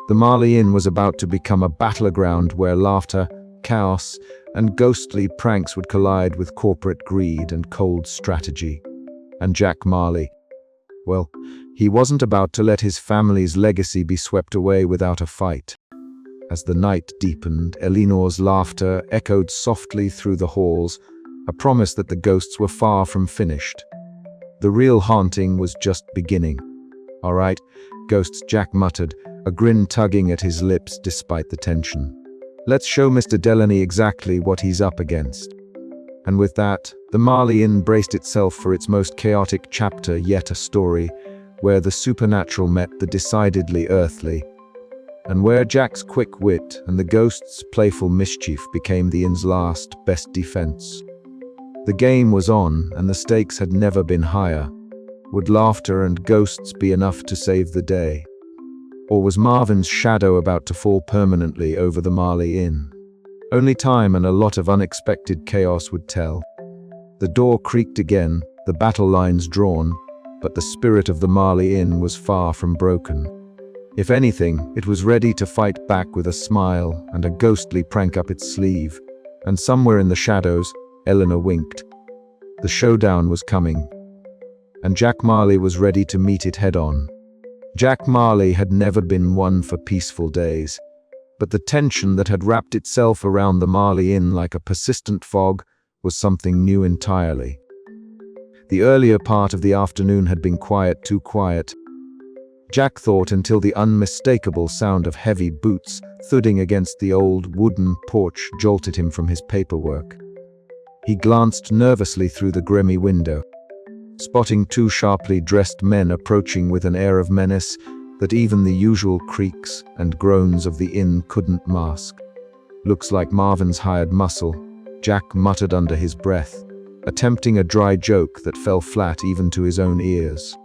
The Marley Inn was about to become a battleground where laughter, chaos, and ghostly pranks would collide with corporate greed and cold strategy. And Jack Marley, well, he wasn't about to let his family's legacy be swept away without a fight. As the night deepened, Eleanor's laughter echoed softly through the halls, a promise that the ghosts were far from finished. The real haunting was just beginning. "All right, ghosts," Jack muttered, a grin tugging at his lips despite the tension. "Let's show Mr. Delaney exactly what he's up against." And with that, the Marley Inn braced itself for its most chaotic chapter yet, a story where the supernatural met the decidedly earthly, and where Jack's quick wit and the ghost's playful mischief became the inn's last, best defense. The game was on, and the stakes had never been higher. Would laughter and ghosts be enough to save the day? Or was Marvin's shadow about to fall permanently over the Marley Inn? Only time and a lot of unexpected chaos would tell. The door creaked again, the battle lines drawn, but the spirit of the Marley Inn was far from broken. If anything, it was ready to fight back with a smile and a ghostly prank up its sleeve. And somewhere in the shadows, Eleanor winked. The showdown was coming, and Jack Marley was ready to meet it head-on. Jack Marley had never been one for peaceful days, but the tension that had wrapped itself around the Marley Inn like a persistent fog was something new entirely. The earlier part of the afternoon had been quiet, too quiet. Jack thought, until the unmistakable sound of heavy boots thudding against the old wooden porch jolted him from his paperwork. He glanced nervously through the grimy window, spotting two sharply dressed men approaching with an air of menace that even the usual creaks and groans of the inn couldn't mask. "Looks like Marvin's hired muscle," Jack muttered under his breath, attempting a dry joke that fell flat even to his own ears.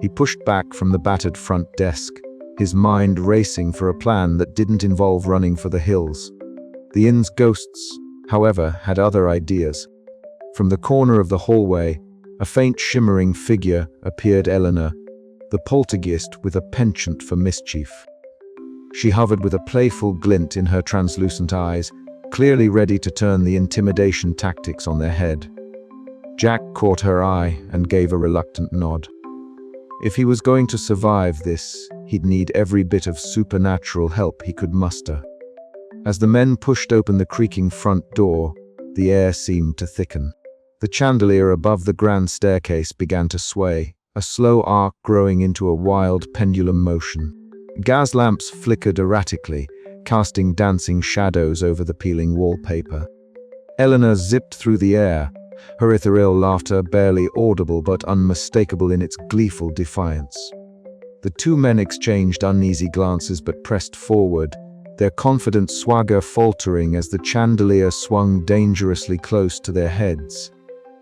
He pushed back from the battered front desk, his mind racing for a plan that didn't involve running for the hills. The inn's ghosts, however, had other ideas. From the corner of the hallway, a faint shimmering figure appeared, Eleanor, the poltergeist with a penchant for mischief. She hovered with a playful glint in her translucent eyes, clearly ready to turn the intimidation tactics on their head. Jack caught her eye and gave a reluctant nod. If he was going to survive this, he'd need every bit of supernatural help he could muster. As the men pushed open the creaking front door, the air seemed to thicken. The chandelier above the grand staircase began to sway, a slow arc growing into a wild pendulum motion. Gas lamps flickered erratically, casting dancing shadows over the peeling wallpaper. Eleanor zipped through the air, her ethereal laughter barely audible but unmistakable in its gleeful defiance. The two men exchanged uneasy glances but pressed forward, their confident swagger faltering as the chandelier swung dangerously close to their heads.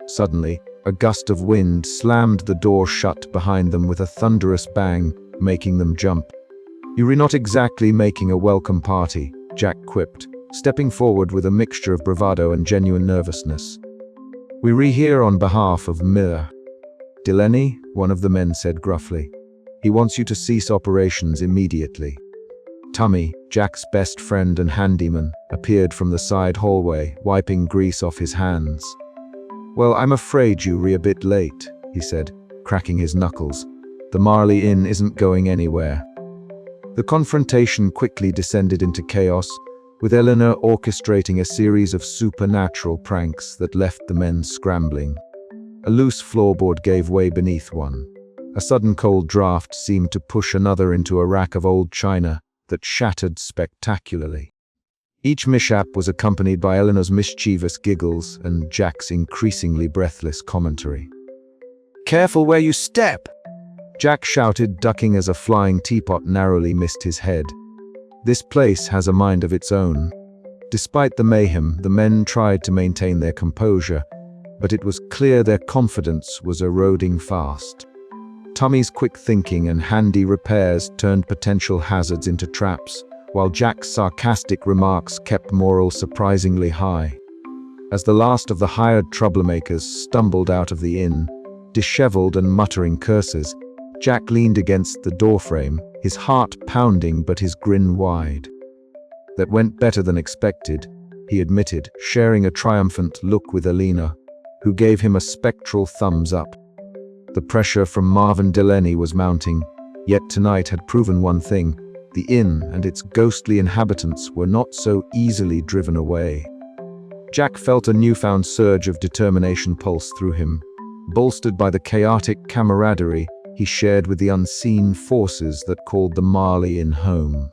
Suddenly, a gust of wind slammed the door shut behind them with a thunderous bang, making them jump. "You're not exactly making a welcome party," Jack quipped, stepping forward with a mixture of bravado and genuine nervousness. "We're here on behalf of Miller Delaney," one of the men said gruffly. "He wants you to cease operations immediately." Tummy, Jack's best friend and handyman, appeared from the side hallway, wiping grease off his hands. "Well, I'm afraid you're a bit late," he said, cracking his knuckles. "The Marley Inn isn't going anywhere." The confrontation quickly descended into chaos, with Eleanor orchestrating a series of supernatural pranks that left the men scrambling. A loose floorboard gave way beneath one. A sudden cold draft seemed to push another into a rack of old china that shattered spectacularly. Each mishap was accompanied by Eleanor's mischievous giggles and Jack's increasingly breathless commentary. "Careful where you step!" Jack shouted, ducking as a flying teapot narrowly missed his head. This place has a mind of its own. Despite the mayhem, the men tried to maintain their composure, but it was clear their confidence was eroding fast. Tummy's quick thinking and handy repairs turned potential hazards into traps, while Jack's sarcastic remarks kept morale surprisingly high. As the last of the hired troublemakers stumbled out of the inn, disheveled and muttering curses, Jack leaned against the doorframe, his heart pounding but his grin wide. "That went better than expected," he admitted, sharing a triumphant look with Eleanor, who gave him a spectral thumbs up. The pressure from Marvin Delaney was mounting, yet tonight had proven one thing: the inn and its ghostly inhabitants were not so easily driven away. Jack felt a newfound surge of determination pulse through him, bolstered by the chaotic camaraderie he shared with the unseen forces that called the Marley Inn home.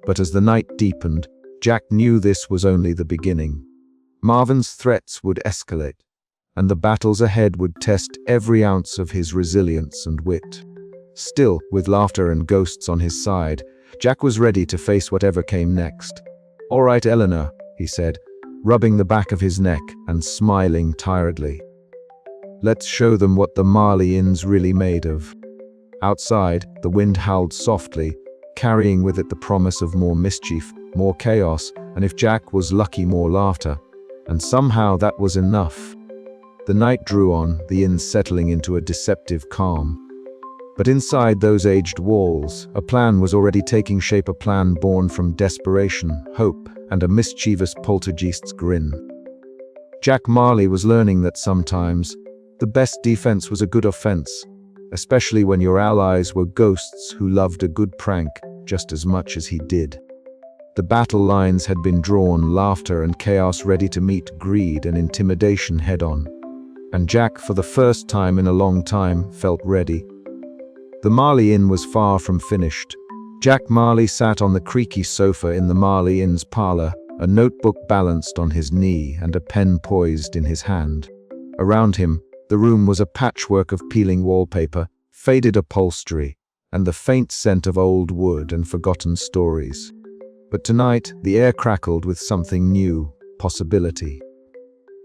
But as the night deepened, Jack knew this was only the beginning. Marvin's threats would escalate, and the battles ahead would test every ounce of his resilience and wit. Still, with laughter and ghosts on his side, Jack was ready to face whatever came next. "All right, Eleanor," he said, rubbing the back of his neck and smiling tiredly. "Let's show them what the Marley Inn's really made of." Outside, the wind howled softly, carrying with it the promise of more mischief, more chaos, and if Jack was lucky, more laughter. And somehow that was enough. The night drew on, the inn settling into a deceptive calm. But inside those aged walls, a plan was already taking shape, a plan born from desperation, hope, and a mischievous poltergeist's grin. Jack Marley was learning that sometimes the best defense was a good offense, especially when your allies were ghosts who loved a good prank just as much as he did. The battle lines had been drawn, laughter and chaos ready to meet greed and intimidation head-on. And Jack, for the first time in a long time, felt ready. The Marley Inn was far from finished. Jack Marley sat on the creaky sofa in the Marley Inn's parlor, a notebook balanced on his knee and a pen poised in his hand. Around him, the room was a patchwork of peeling wallpaper, faded upholstery, and the faint scent of old wood and forgotten stories. But tonight, the air crackled with something new, possibility.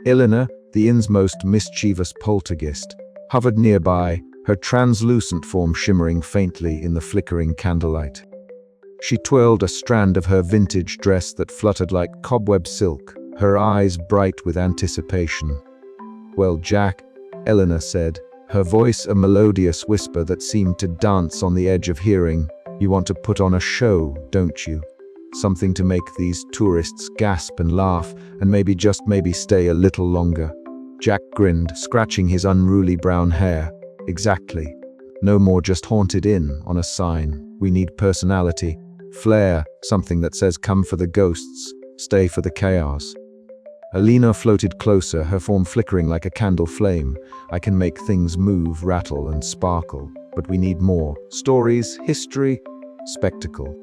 Eleanor, the inn's most mischievous poltergeist, hovered nearby, her translucent form shimmering faintly in the flickering candlelight. She twirled a strand of her vintage dress that fluttered like cobweb silk, her eyes bright with anticipation. "Well, Jack," Eleanor said, her voice a melodious whisper that seemed to dance on the edge of hearing, "you want to put on a show, don't you? Something to make these tourists gasp and laugh, and maybe, just maybe, stay a little longer." Jack grinned, scratching his unruly brown hair. "Exactly. No more just haunted inn on a sign. We need personality, flair, something that says come for the ghosts, stay for the chaos." Eleanor floated closer, her form flickering like a candle flame. "I can make things move, rattle, and sparkle, but we need more. Stories, history, spectacle."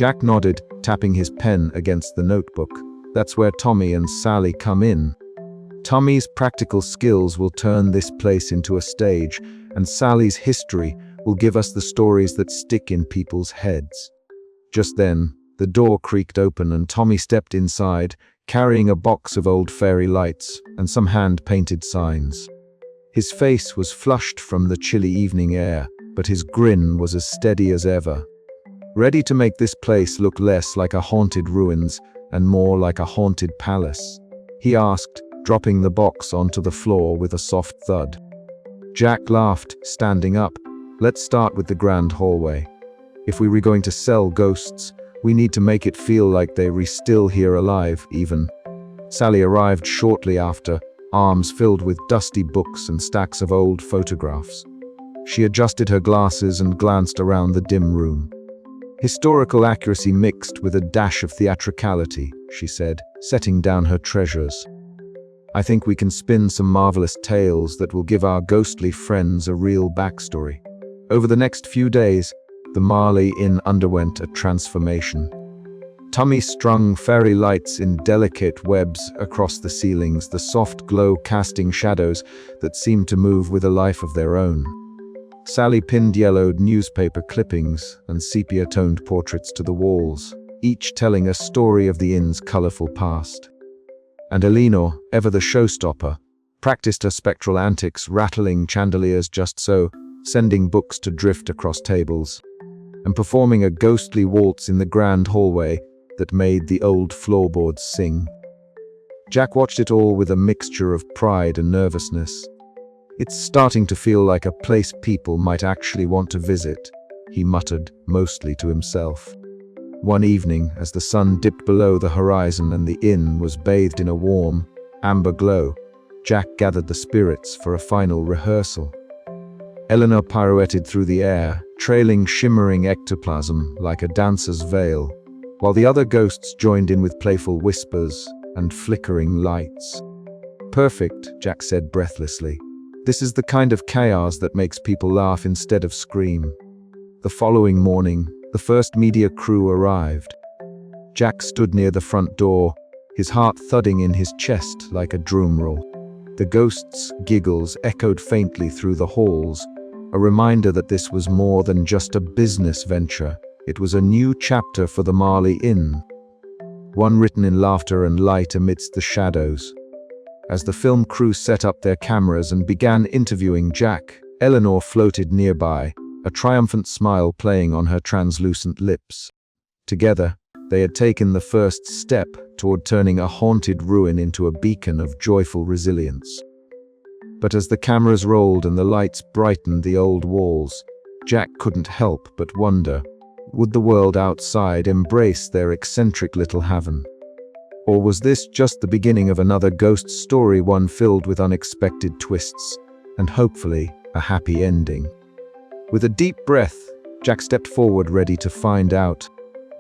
Jack nodded, tapping his pen against the notebook. That's where Tommy and Sally come in. Tommy's practical skills will turn this place into a stage, and Sally's history will give us the stories that stick in people's heads. Just then, the door creaked open and Tommy stepped inside, carrying a box of old fairy lights and some hand-painted signs. His face was flushed from the chilly evening air, but his grin was as steady as ever. Ready to make this place look less like a haunted ruins and more like a haunted palace, he asked, dropping the box onto the floor with a soft thud. Jack laughed, standing up. Let's start with the grand hallway. If we were going to sell ghosts, we need to make it feel like they were still here alive, even. Sally arrived shortly after, arms filled with dusty books and stacks of old photographs. She adjusted her glasses and glanced around the dim room. Historical accuracy mixed with a dash of theatricality, she said, setting down her treasures. I think we can spin some marvelous tales that will give our ghostly friends a real backstory. Over the next few days, the Marley Inn underwent a transformation. Tommy strung fairy lights in delicate webs across the ceilings, the soft glow casting shadows that seemed to move with a life of their own. Sally pinned yellowed newspaper clippings and sepia-toned portraits to the walls, each telling a story of the inn's colorful past. And Eleanor, ever the showstopper, practiced her spectral antics, rattling chandeliers just so, sending books to drift across tables, and performing a ghostly waltz in the grand hallway that made the old floorboards sing. Jack watched it all with a mixture of pride and nervousness. It's starting to feel like a place people might actually want to visit, he muttered, mostly to himself. One evening, as the sun dipped below the horizon and the inn was bathed in a warm, amber glow, Jack gathered the spirits for a final rehearsal. Eleanor pirouetted through the air, trailing shimmering ectoplasm like a dancer's veil, while the other ghosts joined in with playful whispers and flickering lights. Perfect, Jack said breathlessly. This is the kind of chaos that makes people laugh instead of scream. The following morning, the first media crew arrived. Jack stood near the front door, his heart thudding in his chest like a drum roll. The ghosts' giggles echoed faintly through the halls, a reminder that this was more than just a business venture. It was a new chapter for the Marley Inn, one written in laughter and light amidst the shadows. As the film crew set up their cameras and began interviewing Jack, Eleanor floated nearby, a triumphant smile playing on her translucent lips. Together, they had taken the first step toward turning a haunted ruin into a beacon of joyful resilience. But as the cameras rolled and the lights brightened the old walls, Jack couldn't help but wonder, would the world outside embrace their eccentric little haven? Or was this just the beginning of another ghost story, one filled with unexpected twists, and hopefully a happy ending? With a deep breath, Jack stepped forward, ready to find out.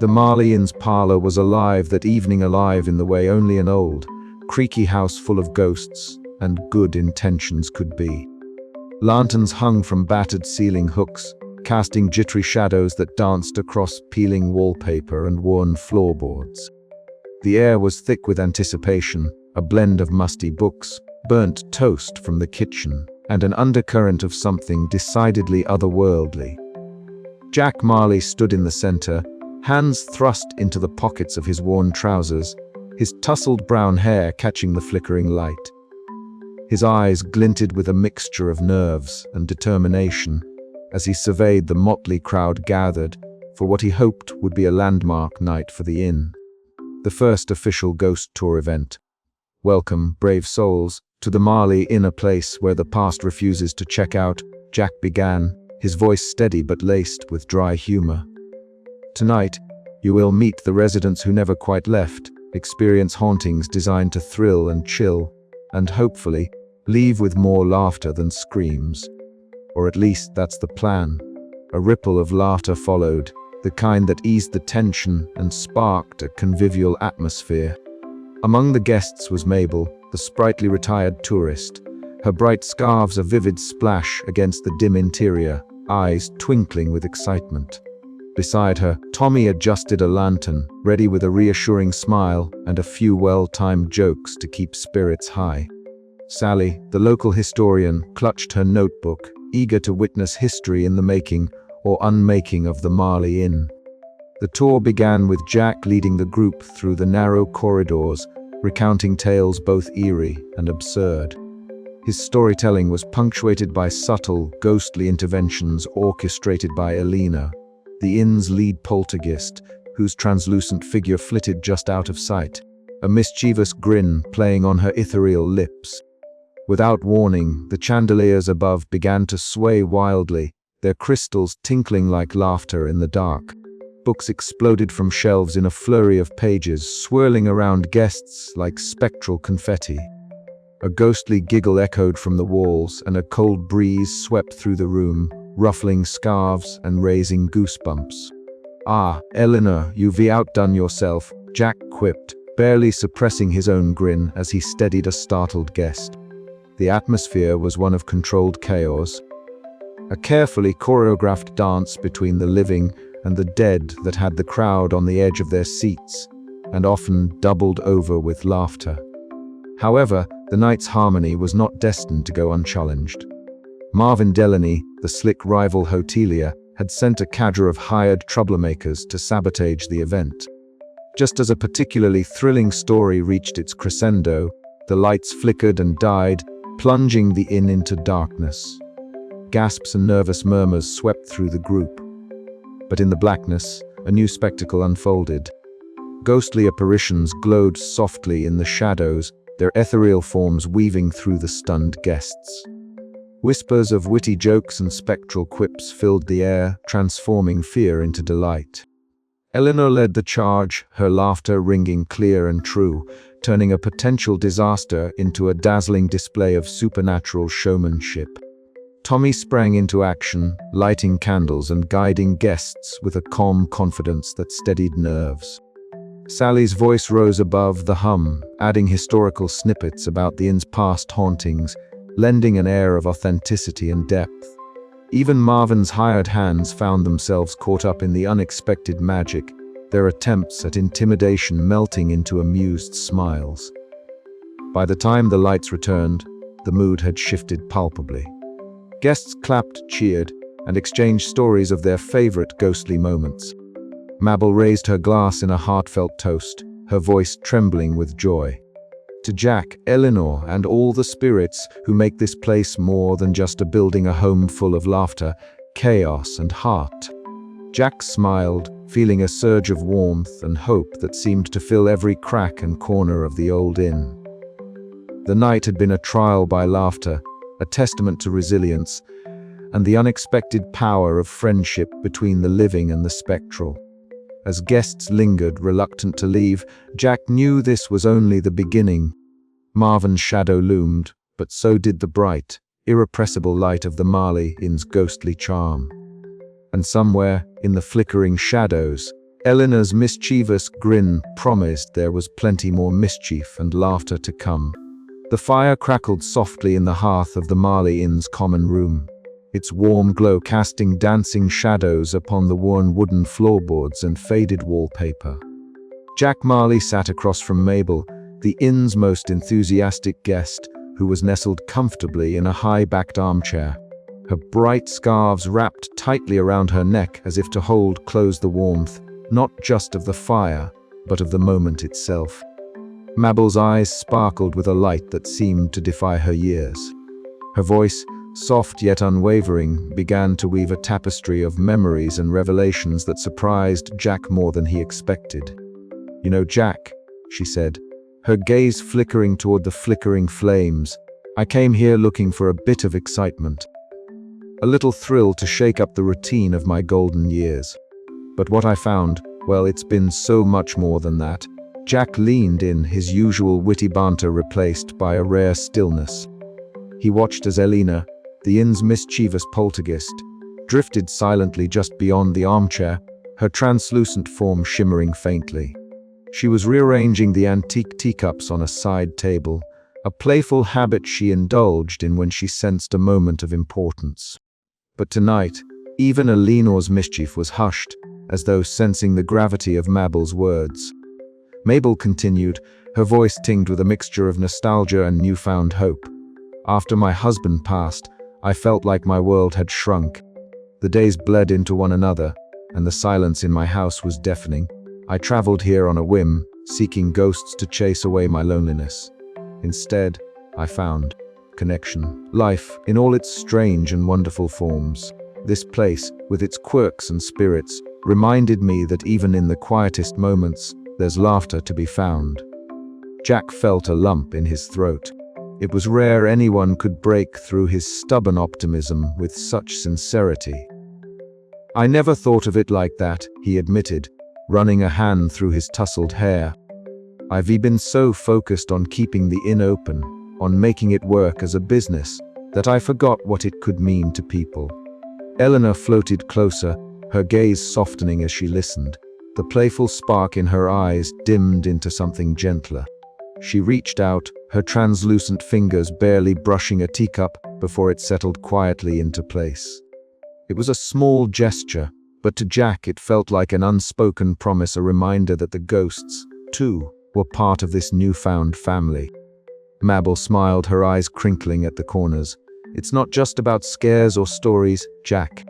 The Marley Inn's parlor was alive that evening, alive in the way only an old, creaky house full of ghosts and good intentions could be. Lanterns hung from battered ceiling hooks, casting jittery shadows that danced across peeling wallpaper and worn floorboards. The air was thick with anticipation, a blend of musty books, burnt toast from the kitchen, and an undercurrent of something decidedly otherworldly. Jack Marley stood in the center, hands thrust into the pockets of his worn trousers, his tousled brown hair catching the flickering light. His eyes glinted with a mixture of nerves and determination as he surveyed the motley crowd gathered for what he hoped would be a landmark night for the inn. The first official ghost tour event. Welcome, brave souls, to the Marley Inn, a place where the past refuses to check out, Jack began, his voice steady but laced with dry humor. Tonight, you will meet the residents who never quite left, experience hauntings designed to thrill and chill, and hopefully, leave with more laughter than screams. Or at least that's the plan. A ripple of laughter followed, the kind that eased the tension and sparked a convivial atmosphere. Among the guests was Mabel, the sprightly retired tourist, her bright scarves a vivid splash against the dim interior, eyes twinkling with excitement. Beside her, Tommy adjusted a lantern, ready with a reassuring smile and a few well-timed jokes to keep spirits high. Sally, the local historian, clutched her notebook, eager to witness history in the making or unmaking of the Marley Inn. The tour began with Jack leading the group through the narrow corridors, recounting tales both eerie and absurd. His storytelling was punctuated by subtle, ghostly interventions orchestrated by Eleanor, the inn's lead poltergeist, whose translucent figure flitted just out of sight, a mischievous grin playing on her ethereal lips. Without warning, the chandeliers above began to sway wildly, their crystals tinkling like laughter in the dark. Books exploded from shelves in a flurry of pages, swirling around guests like spectral confetti. A ghostly giggle echoed from the walls, and a cold breeze swept through the room, ruffling scarves and raising goosebumps. "Ah, Eleanor, you've outdone yourself," Jack quipped, barely suppressing his own grin as he steadied a startled guest. The atmosphere was one of controlled chaos, a carefully choreographed dance between the living and the dead that had the crowd on the edge of their seats, and often doubled over with laughter. However, the night's harmony was not destined to go unchallenged. Marvin, the slick rival hotelier, had sent a cadre of hired troublemakers to sabotage the event. Just as a particularly thrilling story reached its crescendo, the lights flickered and died, plunging the inn into darkness. Gasps and nervous murmurs swept through the group. But in the blackness, a new spectacle unfolded. Ghostly apparitions glowed softly in the shadows, their ethereal forms weaving through the stunned guests. Whispers of witty jokes and spectral quips filled the air, transforming fear into delight. Eleanor led the charge, her laughter ringing clear and true, turning a potential disaster into a dazzling display of supernatural showmanship. Tommy sprang into action, lighting candles and guiding guests with a calm confidence that steadied nerves. Sally's voice rose above the hum, adding historical snippets about the inn's past hauntings, lending an air of authenticity and depth. Even Marvin's hired hands found themselves caught up in the unexpected magic, their attempts at intimidation melting into amused smiles. By the time the lights returned, the mood had shifted palpably. Guests clapped, cheered, and exchanged stories of their favorite ghostly moments. Mabel raised her glass in a heartfelt toast, her voice trembling with joy. To Jack, Eleanor, and all the spirits who make this place more than just a building, a home full of laughter, chaos, and heart. Jack smiled, feeling a surge of warmth and hope that seemed to fill every crack and corner of the old inn. The night had been a trial by laughter, a testament to resilience, and the unexpected power of friendship between the living and the spectral. As guests lingered, reluctant to leave, Jack knew this was only the beginning. Marvin's shadow loomed, but so did the bright, irrepressible light of the Marley Inn's ghostly charm. And somewhere, in the flickering shadows, Eleanor's mischievous grin promised there was plenty more mischief and laughter to come. The fire crackled softly in the hearth of the Marley Inn's common room, its warm glow casting dancing shadows upon the worn wooden floorboards and faded wallpaper. Jack Marley sat across from Mabel, the inn's most enthusiastic guest, who was nestled comfortably in a high-backed armchair. Her bright scarves wrapped tightly around her neck as if to hold close the warmth, not just of the fire, but of the moment itself. Mabel's eyes sparkled with a light that seemed to defy her years. Her voice, soft yet unwavering, began to weave a tapestry of memories and revelations that surprised Jack more than he expected. "You know, Jack," she said, her gaze flickering toward the flickering flames, "I came here looking for a bit of excitement. A little thrill to shake up the routine of my golden years. But what I found, well, it's been so much more than that." Jack leaned in, his usual witty banter replaced by a rare stillness. He watched as Eleanor, the inn's mischievous poltergeist, drifted silently just beyond the armchair, her translucent form shimmering faintly. She was rearranging the antique teacups on a side table, a playful habit she indulged in when she sensed a moment of importance. But tonight, even Eleanor's mischief was hushed, as though sensing the gravity of Mabel's words. Mabel continued, her voice tinged with a mixture of nostalgia and newfound hope. After my husband passed, I felt like my world had shrunk. The days bled into one another, and the silence in my house was deafening. I traveled here on a whim, seeking ghosts to chase away my loneliness. Instead, I found connection, life in all its strange and wonderful forms. This place, with its quirks and spirits, reminded me that even in the quietest moments, there's laughter to be found. Jack felt a lump in his throat. It was rare anyone could break through his stubborn optimism with such sincerity. I never thought of it like that, he admitted, running a hand through his tousled hair. I've been so focused on keeping the inn open, on making it work as a business, that I forgot what it could mean to people. Eleanor floated closer, her gaze softening as she listened. The playful spark in her eyes dimmed into something gentler. She reached out, her translucent fingers barely brushing a teacup before it settled quietly into place. It was a small gesture, but to Jack it felt like an unspoken promise, a reminder that the ghosts, too, were part of this newfound family. Mabel smiled, her eyes crinkling at the corners. It's not just about scares or stories, Jack.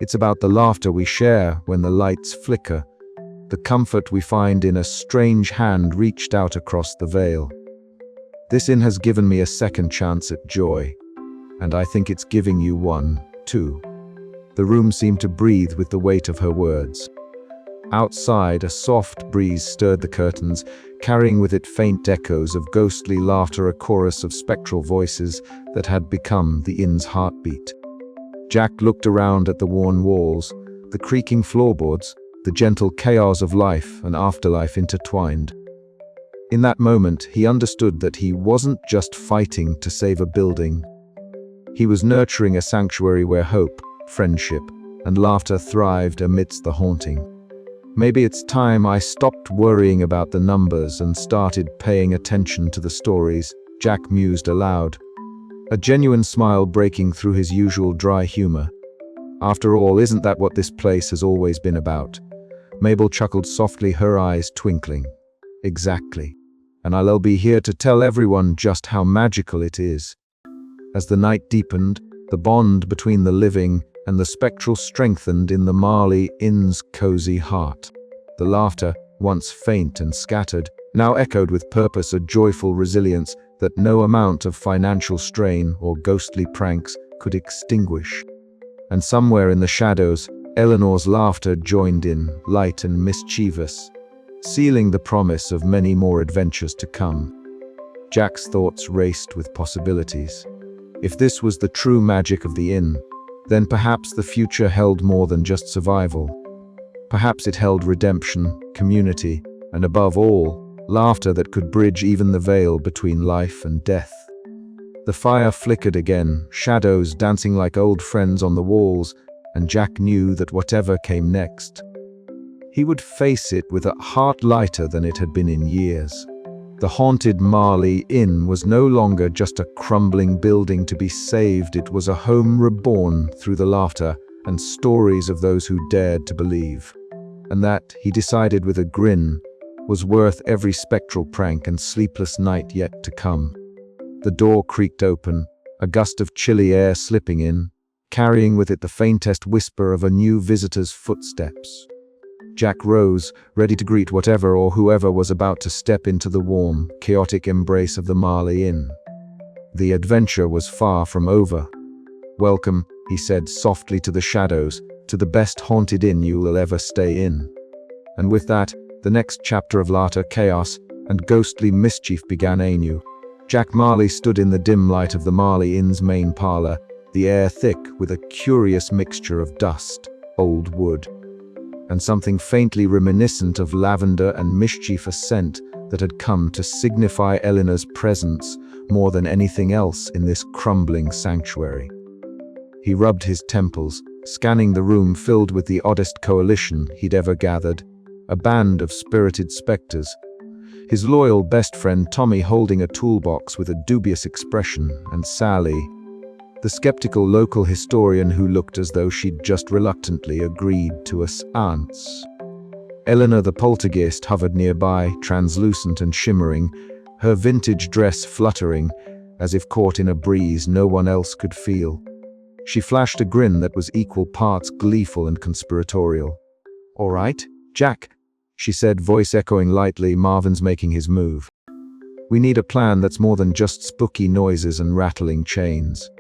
It's about the laughter we share when the lights flicker, the comfort we find in a strange hand reached out across the veil. This inn has given me a second chance at joy, and I think it's giving you one, too. The room seemed to breathe with the weight of her words. Outside, a soft breeze stirred the curtains, carrying with it faint echoes of ghostly laughter, a chorus of spectral voices that had become the inn's heartbeat. Jack looked around at the worn walls, the creaking floorboards, the gentle chaos of life and afterlife intertwined. In that moment, he understood that he wasn't just fighting to save a building. He was nurturing a sanctuary where hope, friendship, and laughter thrived amidst the haunting. Maybe it's time I stopped worrying about the numbers and started paying attention to the stories, Jack mused aloud, a genuine smile breaking through his usual dry humor. After all, isn't that what this place has always been about? Mabel chuckled softly, her eyes twinkling. Exactly. And I'll be here to tell everyone just how magical it is. As the night deepened, the bond between the living and the spectral strengthened in the Marley Inn's cozy heart. The laughter, once faint and scattered, now echoed with purpose, a joyful resilience that no amount of financial strain or ghostly pranks could extinguish. And somewhere in the shadows, Eleanor's laughter joined in, light and mischievous, sealing the promise of many more adventures to come. Jack's thoughts raced with possibilities. If this was the true magic of the inn, then perhaps the future held more than just survival. Perhaps it held redemption, community, and above all, laughter that could bridge even the veil between life and death. The fire flickered again, shadows dancing like old friends on the walls, and Jack knew that whatever came next, he would face it with a heart lighter than it had been in years. The haunted Marley Inn was no longer just a crumbling building to be saved, it was a home reborn through the laughter and stories of those who dared to believe. And that, he decided with a grin, was worth every spectral prank and sleepless night yet to come. The door creaked open, a gust of chilly air slipping in, carrying with it the faintest whisper of a new visitor's footsteps. Jack rose, ready to greet whatever or whoever was about to step into the warm, chaotic embrace of the Marley Inn. The adventure was far from over. "Welcome," he said softly to the shadows, "to the best haunted inn you will ever stay in." And with that, the next chapter of laughter, chaos, and ghostly mischief began anew. Jack Marley stood in the dim light of the Marley Inn's main parlor, the air thick with a curious mixture of dust, old wood, and something faintly reminiscent of lavender and mischievous scent that had come to signify Eleanor's presence more than anything else in this crumbling sanctuary. He rubbed his temples, scanning the room filled with the oddest coalition he'd ever gathered, a band of spirited specters. His loyal best friend Tommy holding a toolbox with a dubious expression, and Sally, the skeptical local historian who looked as though she'd just reluctantly agreed to a seance. Eleanor the poltergeist hovered nearby, translucent and shimmering, her vintage dress fluttering, as if caught in a breeze no one else could feel. She flashed a grin that was equal parts gleeful and conspiratorial. "All right, Jack," she said, voice echoing lightly. "Marvin's making his move. We need a plan that's more than just spooky noises and rattling chains.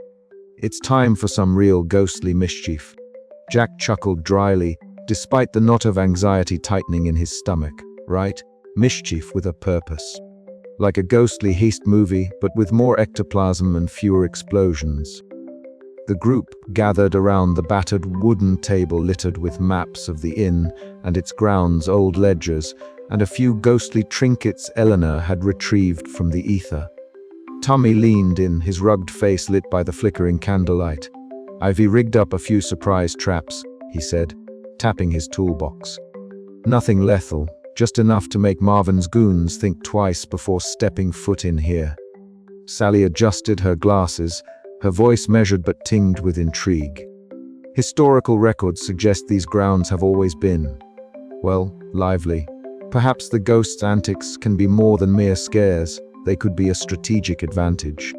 It's time for some real ghostly mischief." Jack chuckled dryly, despite the knot of anxiety tightening in his stomach. "Right? Mischief with a purpose. Like a ghostly heist movie, but with more ectoplasm and fewer explosions." The group gathered around the battered wooden table littered with maps of the inn and its grounds, old ledgers, and a few ghostly trinkets Eleanor had retrieved from the ether. Tommy leaned in, his rugged face lit by the flickering candlelight. "I've rigged up a few surprise traps," he said, tapping his toolbox. "Nothing lethal, just enough to make Marvin's goons think twice before stepping foot in here." Sally adjusted her glasses, her voice measured but tinged with intrigue. "Historical records suggest these grounds have always been, well, lively. Perhaps the ghost's antics can be more than mere scares. They could be a strategic advantage."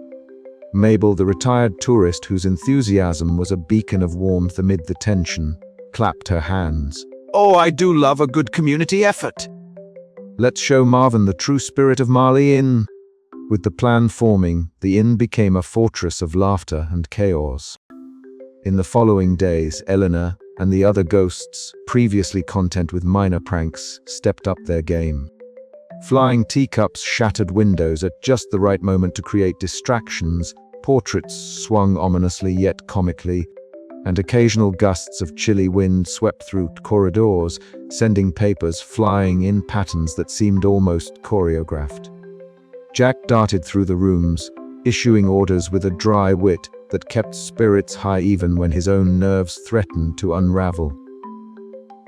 Mabel, the retired tourist whose enthusiasm was a beacon of warmth amid the tension, clapped her hands. "Oh, I do love a good community effort. Let's show Marvin the true spirit of Marley Inn." With the plan forming, the inn became a fortress of laughter and chaos. In the following days, Eleanor and the other ghosts, previously content with minor pranks, stepped up their game. Flying teacups shattered windows at just the right moment to create distractions, portraits swung ominously yet comically, and occasional gusts of chilly wind swept through corridors, sending papers flying in patterns that seemed almost choreographed. Jack darted through the rooms, issuing orders with a dry wit that kept spirits high even when his own nerves threatened to unravel.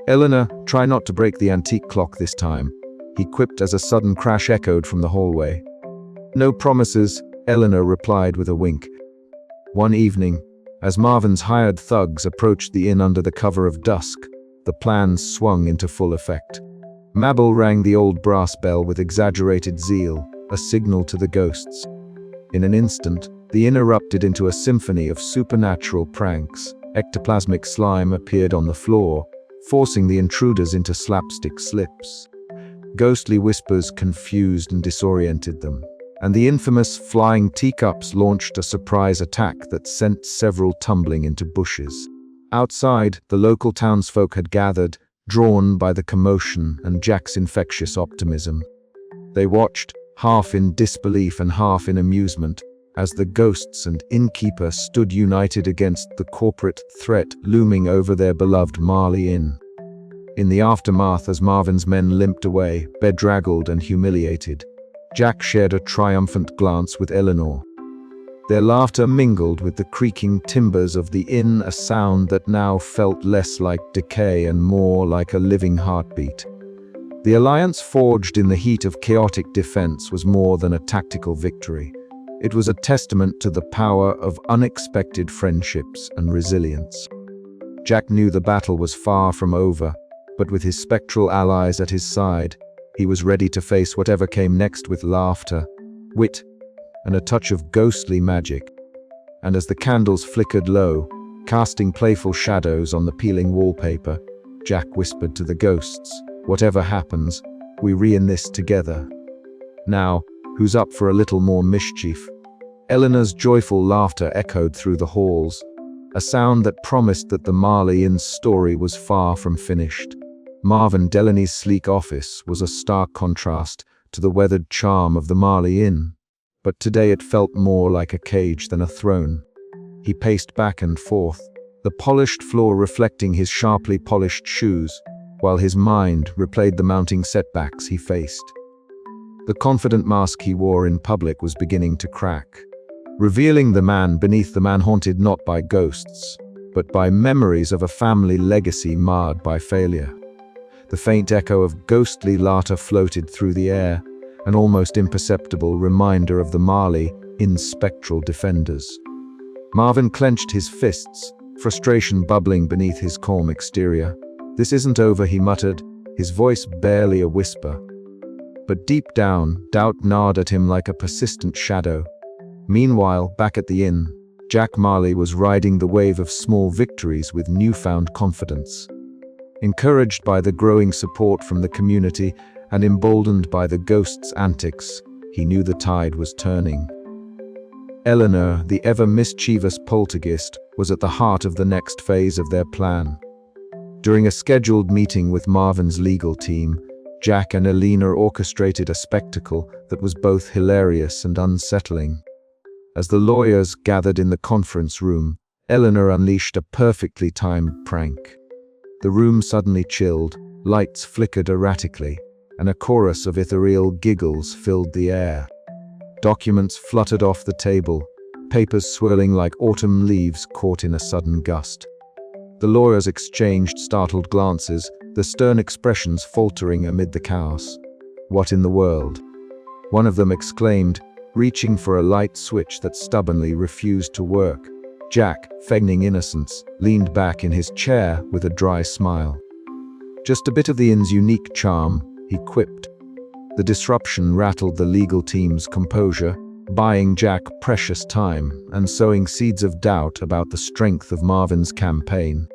"Eleanor, try not to break the antique clock this time," he quipped as a sudden crash echoed from the hallway. "No promises," Eleanor replied with a wink. One evening, as Marvin's hired thugs approached the inn under the cover of dusk, the plan swung into full effect. Mabel rang the old brass bell with exaggerated zeal, a signal to the ghosts. In an instant, the inn erupted into a symphony of supernatural pranks. Ectoplasmic slime appeared on the floor, forcing the intruders into slapstick slips. Ghostly whispers confused and disoriented them, and the infamous flying teacups launched a surprise attack that sent several tumbling into bushes. Outside, the local townsfolk had gathered, drawn by the commotion and Jack's infectious optimism. They watched, half in disbelief and half in amusement, as the ghosts and innkeeper stood united against the corporate threat looming over their beloved Marley Inn. In the aftermath, as Marvin's men limped away, bedraggled and humiliated, Jack shared a triumphant glance with Eleanor. Their laughter mingled with the creaking timbers of the inn, a sound that now felt less like decay and more like a living heartbeat. The alliance forged in the heat of chaotic defense was more than a tactical victory. It was a testament to the power of unexpected friendships and resilience. Jack knew the battle was far from over, but with his spectral allies at his side, he was ready to face whatever came next with laughter, wit, and a touch of ghostly magic. And as the candles flickered low, casting playful shadows on the peeling wallpaper, Jack whispered to the ghosts, "Whatever happens, we re-in this together. Now, who's up for a little more mischief?" Eleanor's joyful laughter echoed through the halls, a sound that promised that the Marley Inn story was far from finished. Marvin Delaney's sleek office was a stark contrast to the weathered charm of the Marley Inn, but today it felt more like a cage than a throne. He paced back and forth, the polished floor reflecting his sharply polished shoes, while his mind replayed the mounting setbacks he faced. The confident mask he wore in public was beginning to crack, revealing the man beneath the man haunted not by ghosts, but by memories of a family legacy marred by failure. The faint echo of ghostly laughter floated through the air, an almost imperceptible reminder of the Marley Inn spectral defenders. Marvin clenched his fists, frustration bubbling beneath his calm exterior. "This isn't over," he muttered, his voice barely a whisper. But deep down, doubt gnawed at him like a persistent shadow. Meanwhile, back at the inn, Jack Marley was riding the wave of small victories with newfound confidence. Encouraged by the growing support from the community and emboldened by the ghost's antics, he knew the tide was turning. Eleanor, the ever-mischievous poltergeist, was at the heart of the next phase of their plan. During a scheduled meeting with Marvin's legal team, Jack and Eleanor orchestrated a spectacle that was both hilarious and unsettling. As the lawyers gathered in the conference room, Eleanor unleashed a perfectly timed prank. The room suddenly chilled, lights flickered erratically, and a chorus of ethereal giggles filled the air. Documents fluttered off the table, papers swirling like autumn leaves caught in a sudden gust. The lawyers exchanged startled glances, their stern expressions faltering amid the chaos. "What in the world?" one of them exclaimed, reaching for a light switch that stubbornly refused to work. Jack, feigning innocence, leaned back in his chair with a dry smile. "Just a bit of the inn's unique charm," he quipped. The disruption rattled the legal team's composure, buying Jack precious time and sowing seeds of doubt about the strength of Marvin's campaign.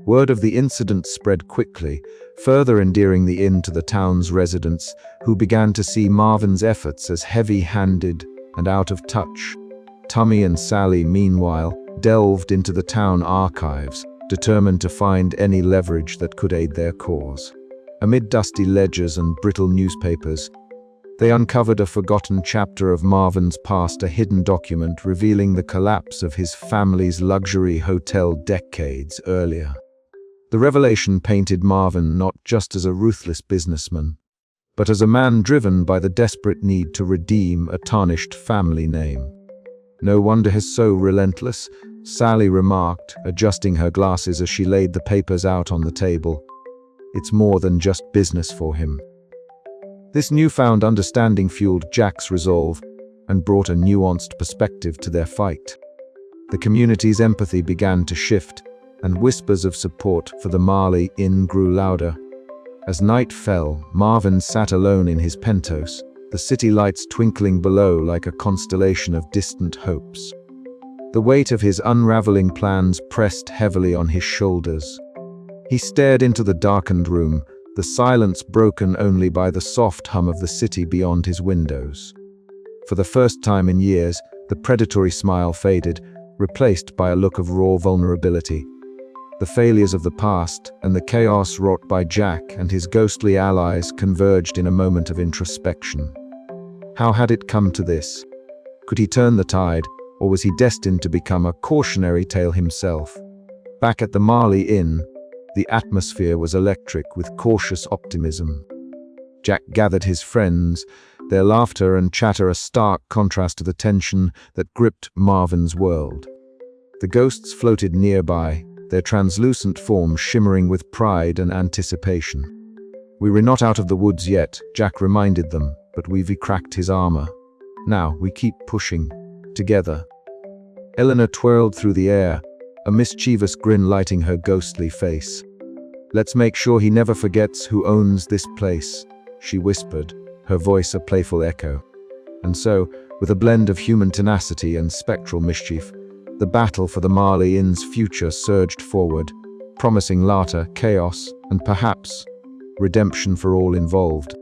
Word of the incident spread quickly, further endearing the inn to the town's residents, who began to see Marvin's efforts as heavy-handed and out of touch. Tommy and Sally, meanwhile, delved into the town archives, determined to find any leverage that could aid their cause. Amid dusty ledgers and brittle newspapers, they uncovered a forgotten chapter of Marvin's past, a hidden document revealing the collapse of his family's luxury hotel decades earlier. The revelation painted Marvin not just as a ruthless businessman, but as a man driven by the desperate need to redeem a tarnished family name. "No wonder he's so relentless," Sally remarked, adjusting her glasses as she laid the papers out on the table. "It's more than just business for him." This newfound understanding fueled Jack's resolve and brought a nuanced perspective to their fight. The community's empathy began to shift, and whispers of support for the Marley Inn grew louder. As night fell, Marvin sat alone in his penthouse, the city lights twinkling below like a constellation of distant hopes. The weight of his unraveling plans pressed heavily on his shoulders. He stared into the darkened room, the silence broken only by the soft hum of the city beyond his windows. For the first time in years, the predatory smile faded, replaced by a look of raw vulnerability. The failures of the past and the chaos wrought by Jack and his ghostly allies converged in a moment of introspection. How had it come to this? Could he turn the tide, or was he destined to become a cautionary tale himself? Back at the Marley Inn, the atmosphere was electric with cautious optimism. Jack gathered his friends, their laughter and chatter a stark contrast to the tension that gripped Marvin's world. The ghosts floated nearby, their translucent forms shimmering with pride and anticipation. "We were not out of the woods yet," Jack reminded them, "but we've cracked his armor. Now we keep pushing, together." Eleanor twirled through the air, a mischievous grin lighting her ghostly face. "Let's make sure he never forgets who owns this place," she whispered, her voice a playful echo. And so, with a blend of human tenacity and spectral mischief, the battle for the Marley Inn's future surged forward, promising laughter, chaos, and perhaps redemption for all involved.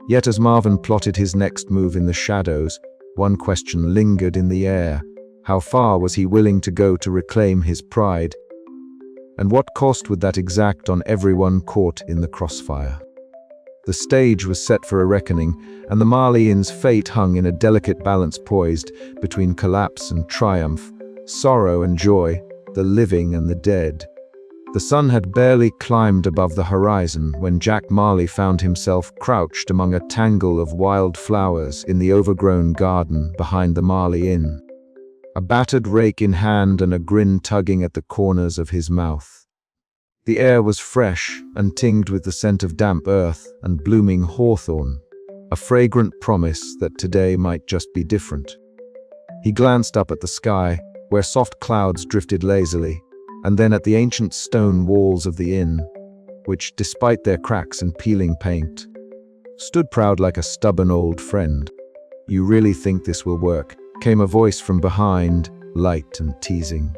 Yet as Marvin plotted his next move in the shadows, one question lingered in the air. How far was he willing to go to reclaim his pride? And what cost would that exact on everyone caught in the crossfire? The stage was set for a reckoning, and the Marley Inn's fate hung in a delicate balance poised between collapse and triumph, sorrow and joy, the living and the dead. The sun had barely climbed above the horizon when Jack Marley found himself crouched among a tangle of wild flowers in the overgrown garden behind the Marley Inn, a battered rake in hand and a grin tugging at the corners of his mouth. The air was fresh and tinged with the scent of damp earth and blooming hawthorn, a fragrant promise that today might just be different. He glanced up at the sky, where soft clouds drifted lazily, and then at the ancient stone walls of the inn, which, despite their cracks and peeling paint, stood proud like a stubborn old friend. "You really think this will work?" came a voice from behind, light and teasing.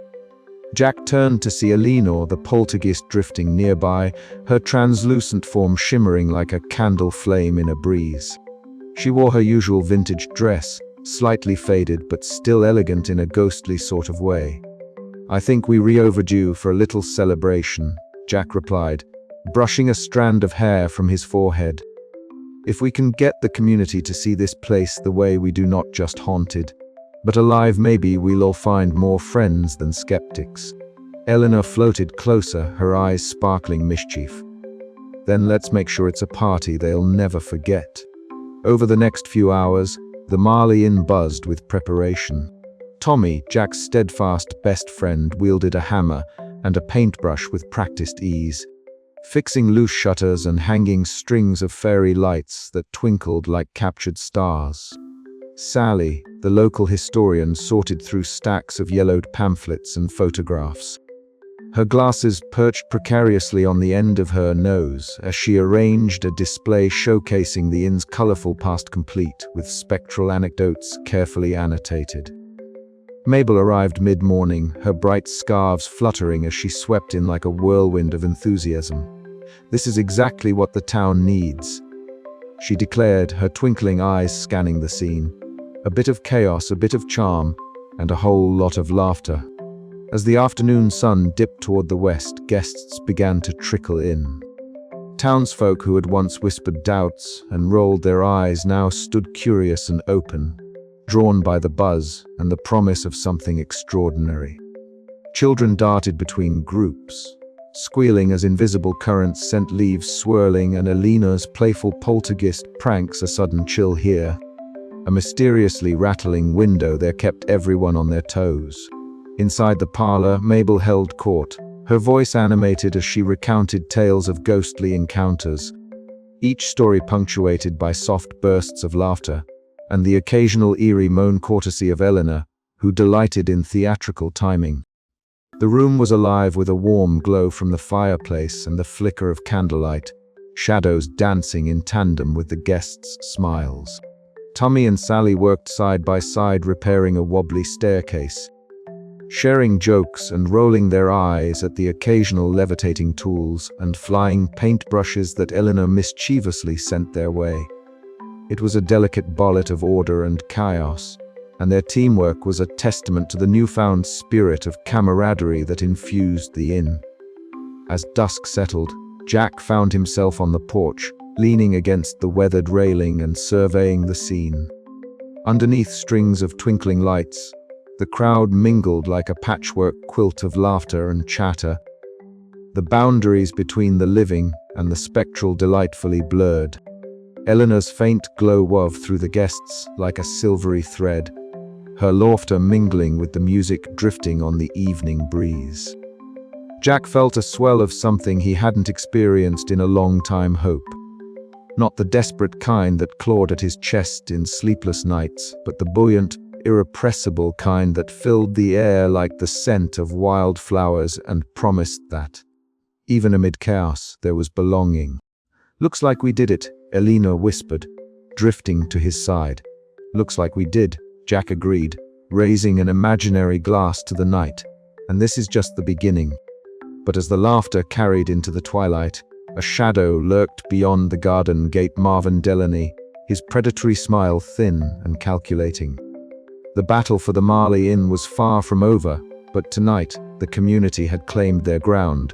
Jack turned to see Eleanor, the poltergeist, drifting nearby, her translucent form shimmering like a candle flame in a breeze. She wore her usual vintage dress, slightly faded but still elegant in a ghostly sort of way. "I think we're overdue for a little celebration," Jack replied, brushing a strand of hair from his forehead. "If we can get the community to see this place the way we do, not just haunted, but alive, maybe we'll all find more friends than skeptics." Eleanor floated closer, her eyes sparkling mischief. "Then let's make sure it's a party they'll never forget." Over the next few hours, the Marley Inn buzzed with preparation. Tommy, Jack's steadfast best friend, wielded a hammer and a paintbrush with practiced ease, fixing loose shutters and hanging strings of fairy lights that twinkled like captured stars. Sally, the local historian, sorted through stacks of yellowed pamphlets and photographs. Her glasses perched precariously on the end of her nose as she arranged a display showcasing the inn's colorful past, complete with spectral anecdotes carefully annotated. Mabel arrived mid-morning, her bright scarves fluttering as she swept in like a whirlwind of enthusiasm. "This is exactly what the town needs," she declared, her twinkling eyes scanning the scene. "A bit of chaos, a bit of charm, and a whole lot of laughter." As the afternoon sun dipped toward the west, guests began to trickle in. Townsfolk who had once whispered doubts and rolled their eyes now stood curious and open, drawn by the buzz and the promise of something extraordinary. Children darted between groups, squealing as invisible currents sent leaves swirling, and Eleanor's playful poltergeist pranks a sudden chill here. A mysteriously rattling window there kept everyone on their toes. Inside the parlor, Mabel held court, her voice animated as she recounted tales of ghostly encounters, each story punctuated by soft bursts of laughter, and the occasional eerie moan courtesy of Eleanor, who delighted in theatrical timing. The room was alive with a warm glow from the fireplace and the flicker of candlelight, shadows dancing in tandem with the guests' smiles. Tommy and Sally worked side by side repairing a wobbly staircase, sharing jokes and rolling their eyes at the occasional levitating tools and flying paintbrushes that Eleanor mischievously sent their way. It was a delicate ballet of order and chaos, and their teamwork was a testament to the newfound spirit of camaraderie that infused the inn. As dusk settled, Jack found himself on the porch, leaning against the weathered railing and surveying the scene. Underneath strings of twinkling lights, the crowd mingled like a patchwork quilt of laughter and chatter. The boundaries between the living and the spectral delightfully blurred. Eleanor's faint glow wove through the guests like a silvery thread, her laughter mingling with the music drifting on the evening breeze. Jack felt a swell of something he hadn't experienced in a long time: hope. Not the desperate kind that clawed at his chest in sleepless nights, but the buoyant, irrepressible kind that filled the air like the scent of wildflowers and promised that, even amid chaos, there was belonging. "Looks like we did it," Eleanor whispered, drifting to his side. "Looks like we did," Jack agreed, raising an imaginary glass to the night. "And this is just the beginning." But as the laughter carried into the twilight, a shadow lurked beyond the garden gate. Marvin Delaney, his predatory smile thin and calculating. The battle for the Marley Inn was far from over, but tonight the community had claimed their ground,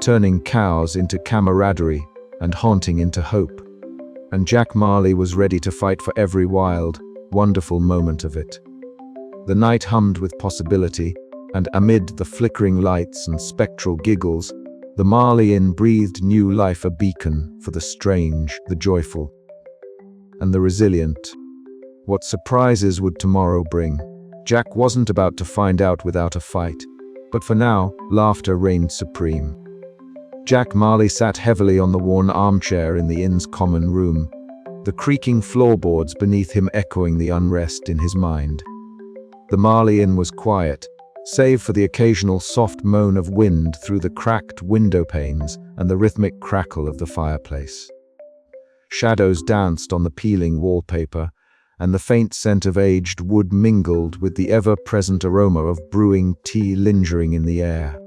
turning cows into camaraderie and haunting into hope. And Jack Marley was ready to fight for every wild, wonderful moment of it. The night hummed with possibility, and amid the flickering lights and spectral giggles, the Marley Inn breathed new life, a beacon for the strange, the joyful, and the resilient. What surprises would tomorrow bring? Jack wasn't about to find out without a fight, but for now, laughter reigned supreme. Jack Marley sat heavily on the worn armchair in the inn's common room, the creaking floorboards beneath him echoing the unrest in his mind. The Marley Inn was quiet, save for the occasional soft moan of wind through the cracked window panes and the rhythmic crackle of the fireplace. Shadows danced on the peeling wallpaper, and the faint scent of aged wood mingled with the ever-present aroma of brewing tea lingering in the air.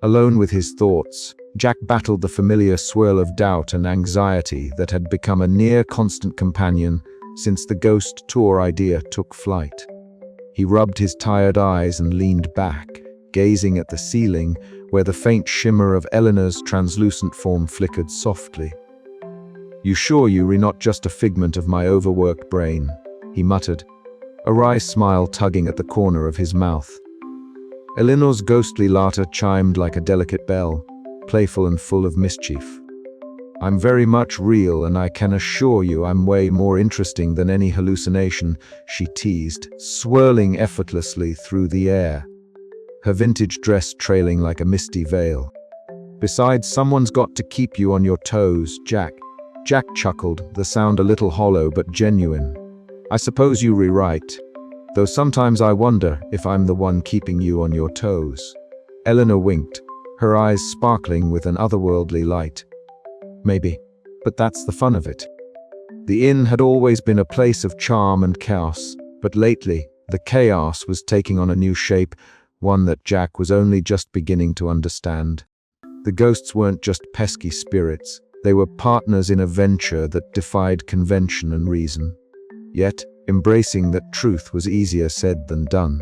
Alone with his thoughts, Jack battled the familiar swirl of doubt and anxiety that had become a near-constant companion since the ghost tour idea took flight. He rubbed his tired eyes and leaned back, gazing at the ceiling where the faint shimmer of Eleanor's translucent form flickered softly. "You sure you're not just a figment of my overworked brain?" he muttered, a wry smile tugging at the corner of his mouth. Eleanor's ghostly laughter chimed like a delicate bell, playful and full of mischief. "I'm very much real, and I can assure you I'm way more interesting than any hallucination," she teased, swirling effortlessly through the air, her vintage dress trailing like a misty veil. "Besides, someone's got to keep you on your toes, Jack." Jack chuckled, the sound a little hollow but genuine. "I suppose you're right, though sometimes I wonder if I'm the one keeping you on your toes." Eleanor winked, her eyes sparkling with an otherworldly light. "Maybe, but that's the fun of it." The inn had always been a place of charm and chaos, but lately, the chaos was taking on a new shape, one that Jack was only just beginning to understand. The ghosts weren't just pesky spirits, they were partners in a venture that defied convention and reason. Yet, embracing that truth was easier said than done.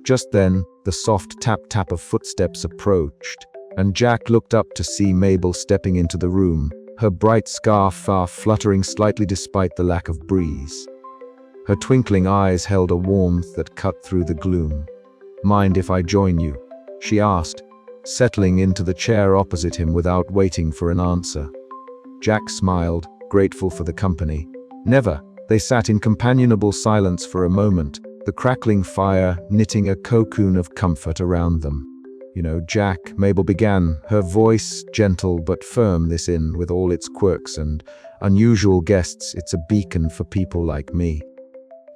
Just then, the soft tap-tap of footsteps approached, and Jack looked up to see Mabel stepping into the room, her bright scarf fluttering slightly despite the lack of breeze. Her twinkling eyes held a warmth that cut through the gloom. "Mind if I join you?" she asked, settling into the chair opposite him without waiting for an answer. Jack smiled, grateful for the company. "Never." They sat in companionable silence for a moment, the crackling fire knitting a cocoon of comfort around them. "You know, Jack," Mabel began, her voice gentle but firm. "This inn, with all its quirks and unusual guests, it's a beacon for people like me.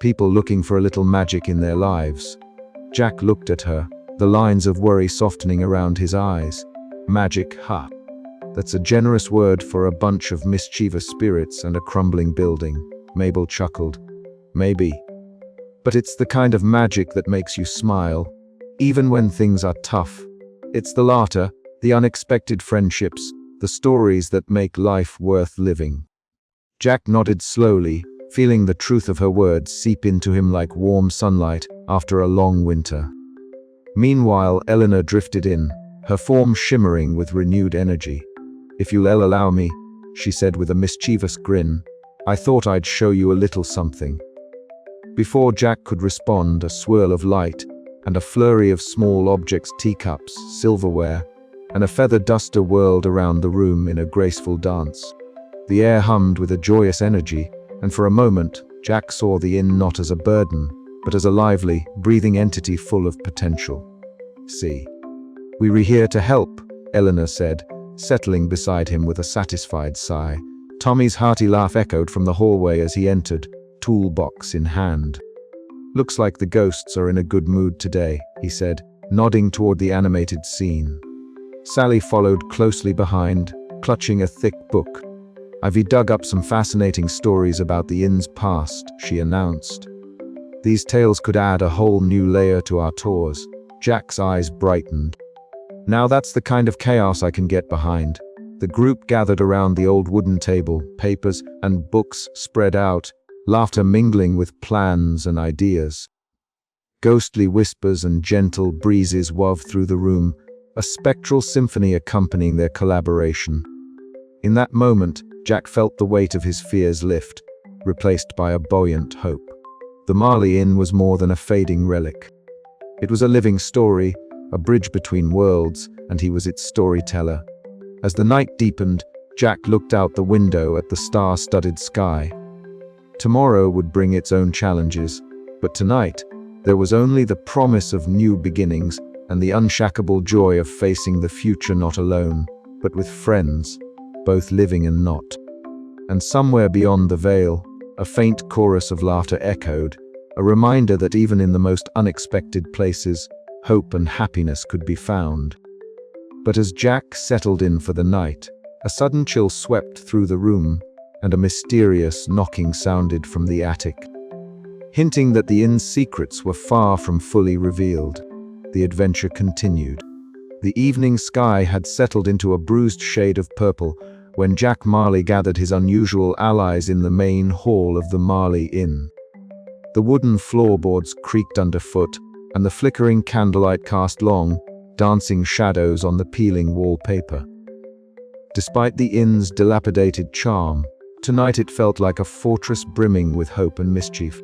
People looking for a little magic in their lives." Jack looked at her, the lines of worry softening around his eyes. "Magic, huh? That's a generous word for a bunch of mischievous spirits and a crumbling building." Mabel chuckled. "Maybe. But it's the kind of magic that makes you smile, even when things are tough. It's the laughter, the unexpected friendships, the stories that make life worth living." Jack nodded slowly, feeling the truth of her words seep into him like warm sunlight after a long winter. Meanwhile, Eleanor drifted in, her form shimmering with renewed energy. "If you'll allow me," she said with a mischievous grin, "I thought I'd show you a little something." Before Jack could respond, a swirl of light and a flurry of small objects, teacups, silverware, and a feather duster whirled around the room in a graceful dance. The air hummed with a joyous energy, and for a moment, Jack saw the inn not as a burden, but as a lively, breathing entity full of potential. "See, we're here to help," Eleanor said, settling beside him with a satisfied sigh. Tommy's hearty laugh echoed from the hallway as he entered, toolbox in hand. "Looks like the ghosts are in a good mood today," he said, nodding toward the animated scene. Sally followed closely behind, clutching a thick book. "I've dug up some fascinating stories about the inn's past," she announced. "These tales could add a whole new layer to our tours." Jack's eyes brightened. "Now that's the kind of chaos I can get behind." The group gathered around the old wooden table, papers and books spread out, laughter mingling with plans and ideas. Ghostly whispers and gentle breezes wove through the room, a spectral symphony accompanying their collaboration. In that moment, Jack felt the weight of his fears lift, replaced by a buoyant hope. The Marley Inn was more than a fading relic. It was a living story, a bridge between worlds, and he was its storyteller. As the night deepened, Jack looked out the window at the star-studded sky. Tomorrow would bring its own challenges, but tonight, there was only the promise of new beginnings and the unshackable joy of facing the future not alone, but with friends, both living and not. And somewhere beyond the veil, a faint chorus of laughter echoed, a reminder that even in the most unexpected places, hope and happiness could be found. But as Jack settled in for the night, a sudden chill swept through the room, and a mysterious knocking sounded from the attic, hinting that the inn's secrets were far from fully revealed. The adventure continued. The evening sky had settled into a bruised shade of purple when Jack Marley gathered his unusual allies in the main hall of the Marley Inn. The wooden floorboards creaked underfoot, and the flickering candlelight cast long, dancing shadows on the peeling wallpaper. Despite the inn's dilapidated charm, tonight it felt like a fortress brimming with hope and mischief.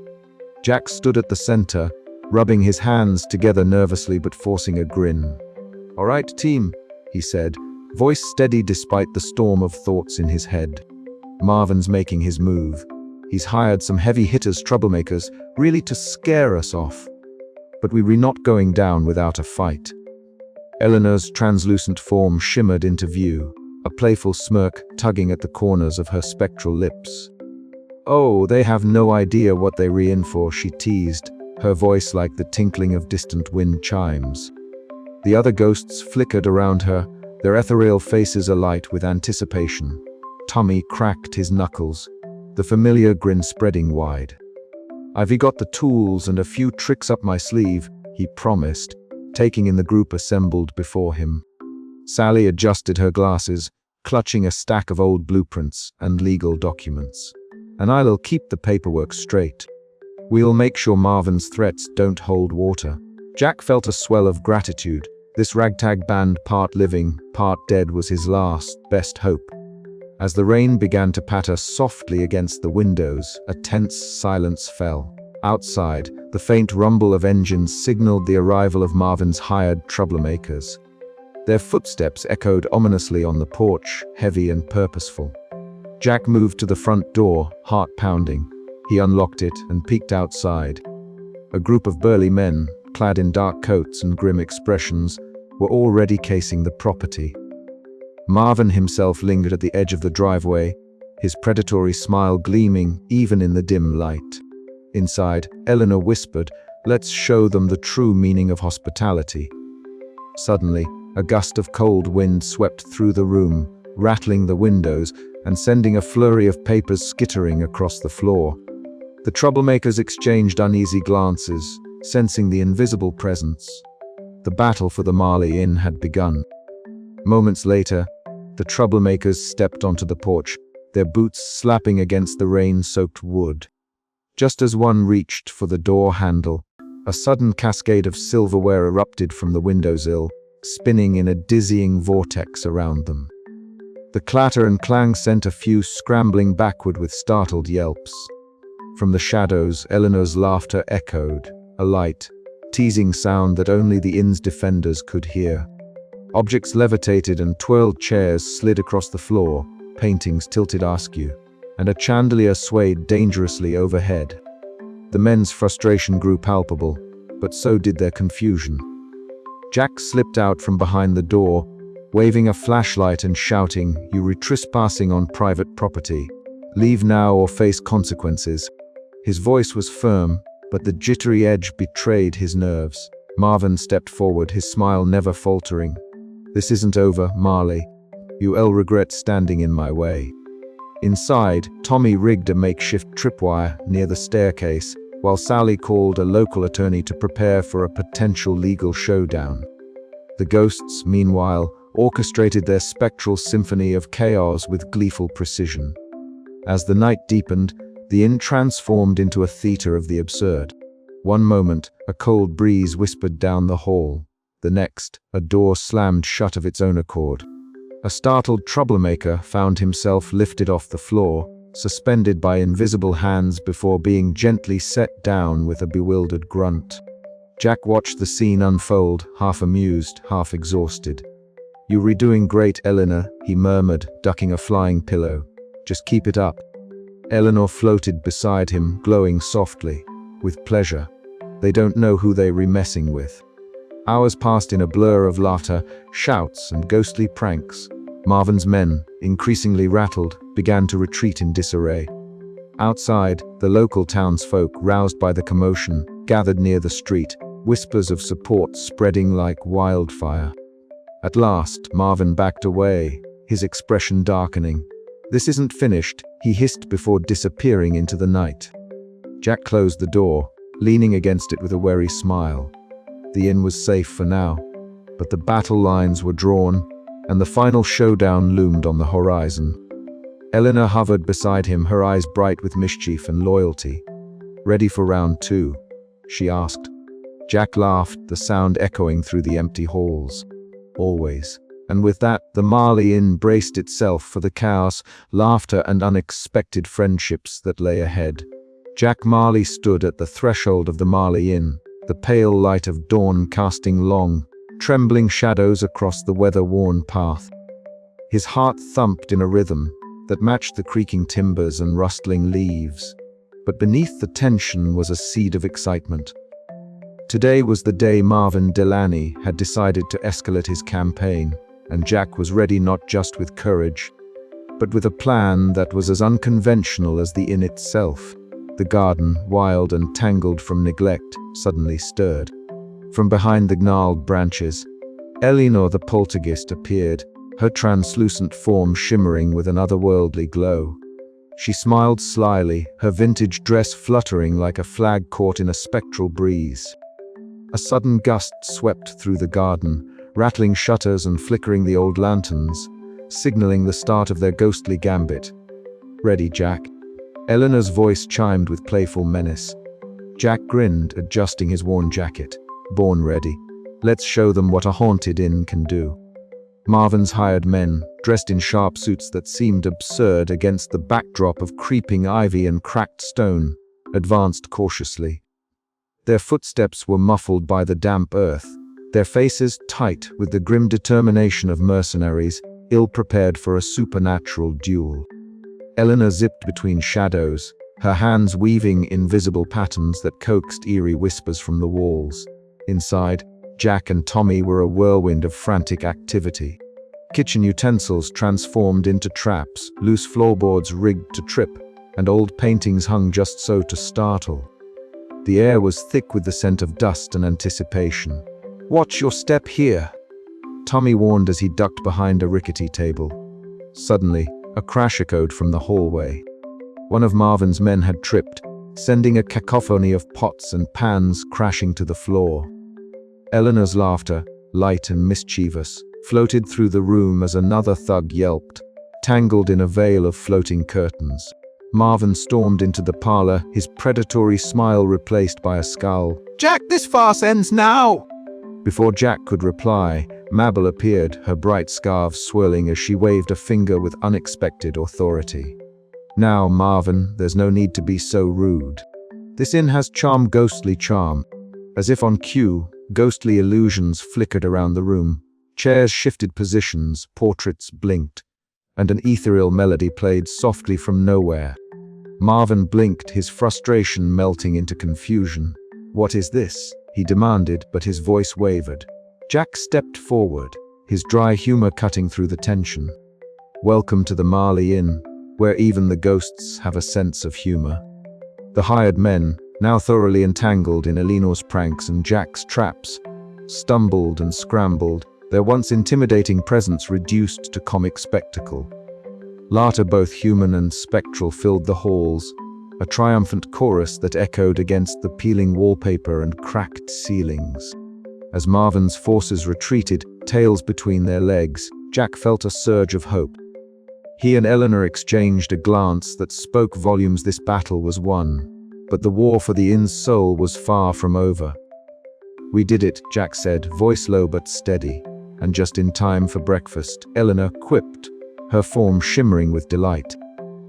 Jack stood at the center, rubbing his hands together nervously but forcing a grin. "All right, team," he said, voice steady despite the storm of thoughts in his head. "Marvin's making his move. He's hired some heavy hitters, troublemakers, really to scare us off. But we're not going down without a fight." Eleanor's translucent form shimmered into view, a playful smirk tugging at the corners of her spectral lips. "Oh, they have no idea what they're in for," she teased, her voice like the tinkling of distant wind chimes. The other ghosts flickered around her, their ethereal faces alight with anticipation. Tommy cracked his knuckles, the familiar grin spreading wide. "I've got the tools and a few tricks up my sleeve," he promised, taking in the group assembled before him. Sally adjusted her glasses, clutching a stack of old blueprints and legal documents. "And I'll keep the paperwork straight. We'll make sure Marvin's threats don't hold water." Jack felt a swell of gratitude. This ragtag band, part living, part dead, was his last, best hope. As the rain began to patter softly against the windows, a tense silence fell. Outside, the faint rumble of engines signaled the arrival of Marvin's hired troublemakers. Their footsteps echoed ominously on the porch, heavy and purposeful. Jack moved to the front door, heart pounding. He unlocked it and peeked outside. A group of burly men, clad in dark coats and grim expressions, were already casing the property. Marvin himself lingered at the edge of the driveway, his predatory smile gleaming even in the dim light. Inside, Eleanor whispered, "Let's show them the true meaning of hospitality." Suddenly, a gust of cold wind swept through the room, rattling the windows and sending a flurry of papers skittering across the floor. The troublemakers exchanged uneasy glances, sensing the invisible presence. The battle for the Marley Inn had begun. Moments later, the troublemakers stepped onto the porch, their boots slapping against the rain-soaked wood. Just as one reached for the door handle, a sudden cascade of silverware erupted from the windowsill, spinning in a dizzying vortex around them. The clatter and clang sent a few scrambling backward with startled yelps. From the shadows, Eleanor's laughter echoed, a light, teasing sound that only the inn's defenders could hear. Objects levitated and twirled, chairs slid across the floor, paintings tilted askew, and a chandelier swayed dangerously overhead. The men's frustration grew palpable, but so did their confusion. Jack slipped out from behind the door, waving a flashlight and shouting, "You're trespassing on private property. Leave now or face consequences." His voice was firm, but the jittery edge betrayed his nerves. Marvin stepped forward, his smile never faltering. "This isn't over, Marley. You'll regret standing in my way." Inside, Tommy rigged a makeshift tripwire near the staircase, while Sally called a local attorney to prepare for a potential legal showdown. The ghosts, meanwhile, orchestrated their spectral symphony of chaos with gleeful precision. As the night deepened, the inn transformed into a theater of the absurd. One moment, a cold breeze whispered down the hall. The next, a door slammed shut of its own accord. A startled troublemaker found himself lifted off the floor, suspended by invisible hands before being gently set down with a bewildered grunt. Jack watched the scene unfold, half amused, half exhausted. "You're doing great, Eleanor," he murmured, ducking a flying pillow. "Just keep it up." Eleanor floated beside him, glowing softly, with pleasure. They don't know who they're messing with. Hours passed in a blur of laughter, shouts, and ghostly pranks. Marvin's men, increasingly rattled, began to retreat in disarray. Outside, the local townsfolk, roused by the commotion, gathered near the street, whispers of support spreading like wildfire. At last, Marvin backed away, his expression darkening. "This isn't finished," he hissed before disappearing into the night. Jack closed the door, leaning against it with a wary smile. The inn was safe for now, but the battle lines were drawn, and the final showdown loomed on the horizon. Eleanor hovered beside him, her eyes bright with mischief and loyalty. "Ready for round two?" she asked. Jack laughed, the sound echoing through the empty halls. "Always." And with that, the Marley Inn braced itself for the chaos, laughter, and unexpected friendships that lay ahead. Jack Marley stood at the threshold of the Marley Inn, the pale light of dawn casting long, trembling shadows across the weather-worn path. His heart thumped in a rhythm that matched the creaking timbers and rustling leaves. But beneath the tension was a seed of excitement. Today was the day Marvin Delaney had decided to escalate his campaign, and Jack was ready not just with courage, but with a plan that was as unconventional as the inn itself. The garden, wild and tangled from neglect, suddenly stirred. From behind the gnarled branches, Eleanor the poltergeist appeared, her translucent form shimmering with an otherworldly glow. She smiled slyly, her vintage dress fluttering like a flag caught in a spectral breeze. A sudden gust swept through the garden, rattling shutters and flickering the old lanterns, signaling the start of their ghostly gambit. "Ready, Jack?" Eleanor's voice chimed with playful menace. Jack grinned, adjusting his worn jacket. "Born ready. Let's show them what a haunted inn can do." Marvin's hired men, dressed in sharp suits that seemed absurd against the backdrop of creeping ivy and cracked stone, advanced cautiously. Their footsteps were muffled by the damp earth, their faces tight with the grim determination of mercenaries, ill-prepared for a supernatural duel. Eleanor zipped between shadows, her hands weaving invisible patterns that coaxed eerie whispers from the walls. Inside, Jack and Tommy were a whirlwind of frantic activity. Kitchen utensils transformed into traps, loose floorboards rigged to trip, and old paintings hung just so to startle. The air was thick with the scent of dust and anticipation. "Watch your step here," Tommy warned as he ducked behind a rickety table. Suddenly, a crash echoed from the hallway. One of Marvin's men had tripped, sending a cacophony of pots and pans crashing to the floor. Eleanor's laughter, light and mischievous, floated through the room as another thug yelped, tangled in a veil of floating curtains. Marvin stormed into the parlor, his predatory smile replaced by a scowl. "Jack, this farce ends now!" Before Jack could reply, Mabel appeared, her bright scarf swirling as she waved a finger with unexpected authority. "Now, Marvin, there's no need to be so rude. This inn has charm, ghostly charm." As if on cue, ghostly illusions flickered around the room. Chairs shifted positions, portraits blinked, and an ethereal melody played softly from nowhere. Marvin blinked, his frustration melting into confusion. "What is this?" he demanded, but his voice wavered. Jack stepped forward, his dry humor cutting through the tension. "Welcome to the Marley Inn, where even the ghosts have a sense of humor." The hired men, now thoroughly entangled in Eleanor's pranks and Jack's traps, stumbled and scrambled, their once intimidating presence reduced to comic spectacle. Laughter, both human and spectral, filled the halls, a triumphant chorus that echoed against the peeling wallpaper and cracked ceilings. As Marvin's forces retreated, tails between their legs, Jack felt a surge of hope. He and Eleanor exchanged a glance that spoke volumes. This battle was won, but the war for the inn's soul was far from over. "We did it," Jack said, voice low but steady. "And just in time for breakfast," Eleanor quipped, her form shimmering with delight.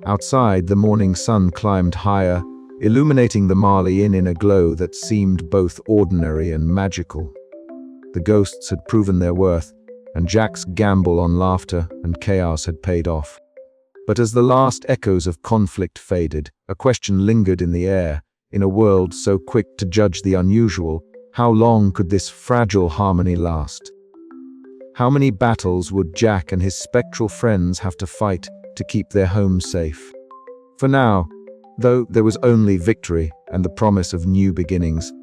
Outside, the morning sun climbed higher, illuminating the Marley Inn in a glow that seemed both ordinary and magical. The ghosts had proven their worth, and Jack's gamble on laughter and chaos had paid off. But as the last echoes of conflict faded, a question lingered in the air. In a world so quick to judge the unusual, how long could this fragile harmony last? How many battles would Jack and his spectral friends have to fight to keep their home safe? For now, though, there was only victory and the promise of new beginnings.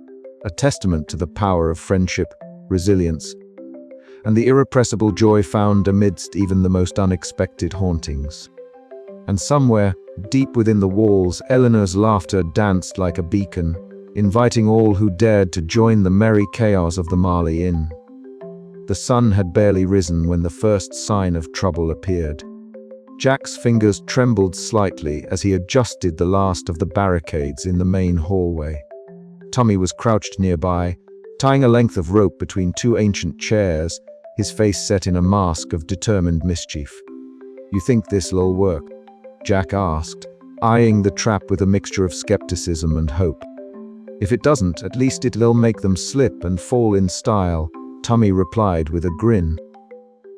a testament to the power of friendship, resilience, and the irrepressible joy found amidst even the most unexpected hauntings. And somewhere, deep within the walls, Eleanor's laughter danced like a beacon, inviting all who dared to join the merry chaos of the Marley Inn. The sun had barely risen when the first sign of trouble appeared. Jack's fingers trembled slightly as he adjusted the last of the barricades in the main hallway. Tommy was crouched nearby, tying a length of rope between two ancient chairs, his face set in a mask of determined mischief. "You think this'll work?" Jack asked, eyeing the trap with a mixture of skepticism and hope. "If it doesn't, at least it'll make them slip and fall in style," Tommy replied with a grin.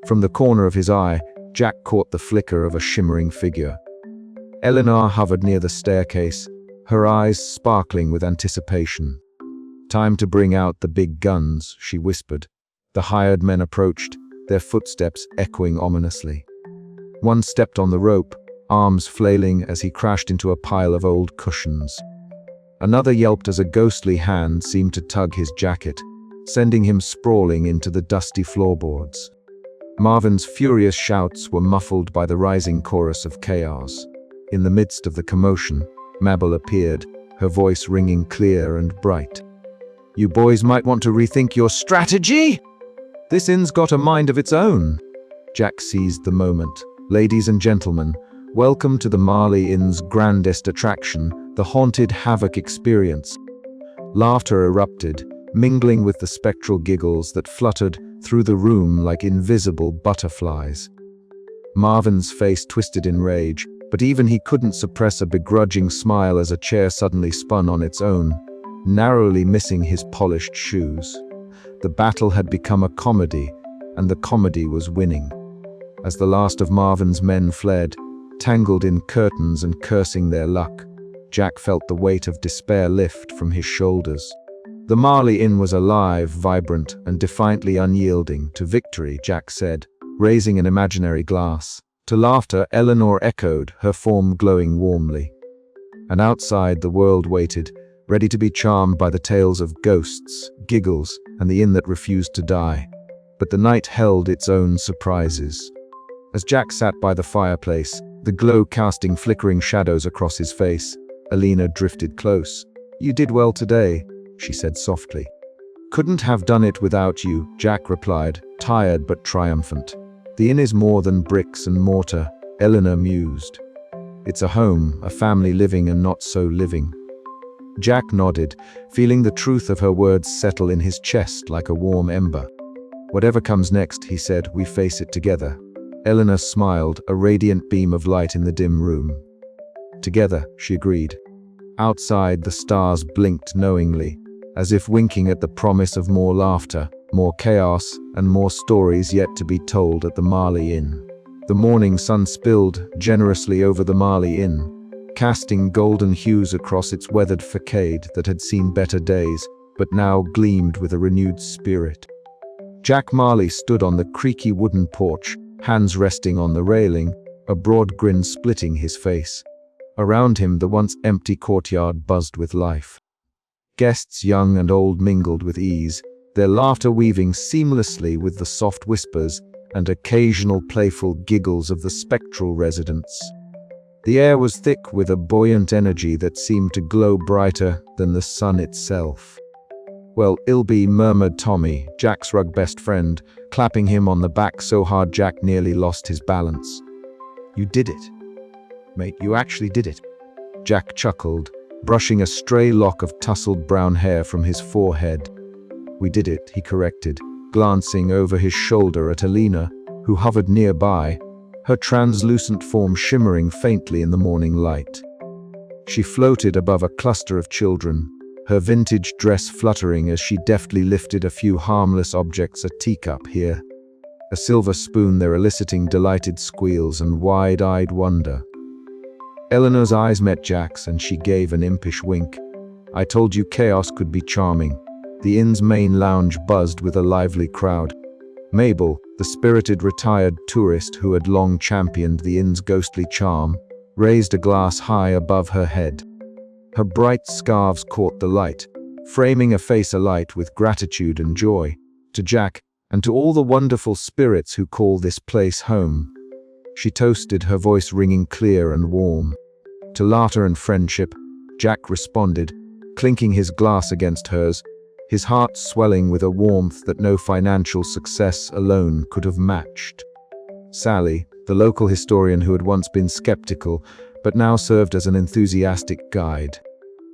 From the corner of his eye, Jack caught the flicker of a shimmering figure. Eleanor hovered near the staircase, her eyes sparkling with anticipation. "Time to bring out the big guns," she whispered. The hired men approached, their footsteps echoing ominously. One stepped on the rope, arms flailing as he crashed into a pile of old cushions. Another yelped as a ghostly hand seemed to tug his jacket, sending him sprawling into the dusty floorboards. Marvin's furious shouts were muffled by the rising chorus of chaos. In the midst of the commotion, Mabel appeared, her voice ringing clear and bright. "You boys might want to rethink your strategy! This inn's got a mind of its own." Jack seized the moment. "Ladies and gentlemen, welcome to the Marley Inn's grandest attraction, the Haunted Havoc experience." Laughter erupted, mingling with the spectral giggles that fluttered through the room like invisible butterflies. Marvin's face twisted in rage, but even he couldn't suppress a begrudging smile as a chair suddenly spun on its own, narrowly missing his polished shoes. The battle had become a comedy, and the comedy was winning. As the last of Marvin's men fled, tangled in curtains and cursing their luck, Jack felt the weight of despair lift from his shoulders. The Marley Inn was alive, vibrant, and defiantly unyielding. "To victory," Jack said, raising an imaginary glass. To laughter, Eleanor echoed, her form glowing warmly. And outside, the world waited, ready to be charmed by the tales of ghosts, giggles, and the inn that refused to die. But the night held its own surprises. As Jack sat by the fireplace, the glow casting flickering shadows across his face, Eleanor drifted close. "You did well today," she said softly. "Couldn't have done it without you," Jack replied, tired but triumphant. "The inn is more than bricks and mortar," Eleanor mused. "It's a home, a family living and not so living." Jack nodded, feeling the truth of her words settle in his chest like a warm ember. "Whatever comes next," he said, "we face it together." Eleanor smiled, a radiant beam of light in the dim room. "Together," she agreed. Outside, the stars blinked knowingly, as if winking at the promise of more laughter, more chaos, and more stories yet to be told at the Marley Inn. The morning sun spilled generously over the Marley Inn, casting golden hues across its weathered facade that had seen better days, but now gleamed with a renewed spirit. Jack Marley stood on the creaky wooden porch, hands resting on the railing, a broad grin splitting his face. Around him, the once empty courtyard buzzed with life. Guests young and old mingled with ease, their laughter weaving seamlessly with the soft whispers and occasional playful giggles of the spectral residents. The air was thick with a buoyant energy that seemed to glow brighter than the sun itself. "Well, it'll be," murmured Tommy, Jack's rug best friend, clapping him on the back so hard Jack nearly lost his balance. "You did it. Mate, you actually did it." Jack chuckled, brushing a stray lock of tousled brown hair from his forehead. "We did it," he corrected, glancing over his shoulder at Eleanor, who hovered nearby, her translucent form shimmering faintly in the morning light. She floated above a cluster of children, her vintage dress fluttering as she deftly lifted a few harmless objects, a teacup here, a silver spoon there eliciting delighted squeals and wide-eyed wonder. Eleanor's eyes met Jack's and she gave an impish wink. "I told you chaos could be charming." The inn's main lounge buzzed with a lively crowd. Mabel, the spirited retired tourist who had long championed the inn's ghostly charm, raised a glass high above her head. Her bright scarves caught the light, framing a face alight with gratitude and joy. To Jack, and to all the wonderful spirits who call this place home. She toasted, her voice ringing clear and warm. To laughter and friendship, Jack responded, clinking his glass against hers, his heart swelling with a warmth that no financial success alone could have matched. Sally, the local historian who had once been skeptical, but now served as an enthusiastic guide,